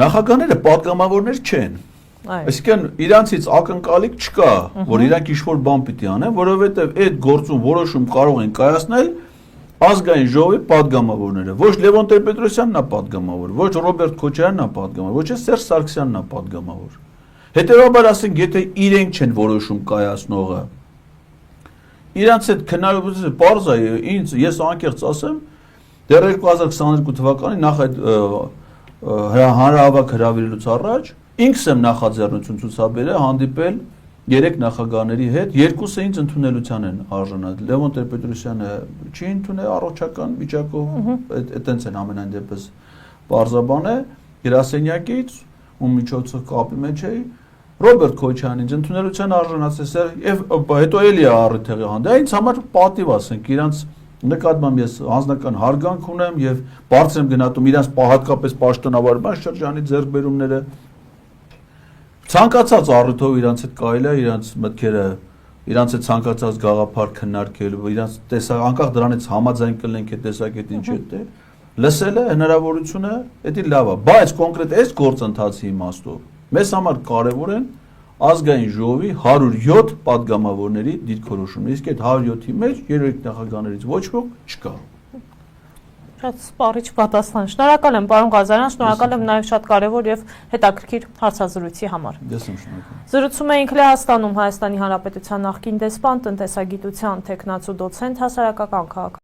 նախագահները պատգամավորներ չեն։ Այսինքն իրանցից ակնկալիք չկա, որ իրանք ինչ-որ բան պիտի անեն, որովհետեւ այդ գործում որոշում կարող են կայացնել ազգային ժողովի պատգամավորները։ Ոչ Լևոն Տեր-Պետրոսյանն է պատգամավոր, ոչ Ռոբերտ Քոչարյանն է պատգամավոր, ոչ Սերժ Սարգսյանն է պատգամավոր։ Հետևաբար ասենք, եթե իրենք չեն որոշում կայացնողը, իրանց այդ քննարկությունը պարզ է, ես անկեղծ ասեմ, դեռ 2022 թվականին նախ այդ հանրահավաք հրավիրելուց առաջ ինքս եմ նախաձեռնություն ցուցաբերել հանդիպել 3 նախագահների հետ, երկուսը ինձ ընդունելության են արժանացել։ Լևոն Տեր-Պետրոսյանը չի ընդունել առողջական վիճակով, այտենց են ամենայն դեպս պարզաբան է, գրասենյակից ու միջոցով կապի մեջ էի, Ռոբերտ Քոչարյանին ընդունելության արժանացել եւ հետո էլի առիթեղի հանդիպ։ Ինձ համար պատիվ ասենք, իրանց նկատմամբ ես անձնական հարգանք ունեմ եւ բարձր եմ գնահատում իրանց հատկապես պաշտոնավարման շրջանի ձեռքբերումները։ Ցանկացած առիթով իրանց հետ կարելի է իրանց մտքերը, իրանց հետ ցանկացած գաղափար քննարկել, իրանց տեսակ անկախ դրանից համաձայն կլինենք այդ տեսակետին չէ՞ թե լսելը հնարավորությունը դա լավ է, բայց կոնկրետ այս գործընթացի իմաստով մեզ համար կարևոր են ազգային ժողովի 107 պատգամավորների դիրքորոշումն, իսկ այդ 107-ի մեջ 3 նախագահներից ոչ ոք չկա։ Շատ սպառիչ պատասխան։ Շնորհակալ եմ, պարոն Ղազարյան, շնորհակալ եմ նաև շատ կարևոր եւ հետաքրքիր հարցազրույցի համար։ Ես եմ շնորհակալ։ Զրուցում էինք Լեհաստանում Հայաստանի Հանրապետության նախկին դեսպան, տնտեսագիտության թեկնածու դոցենտ, հասարակական քաղաքացի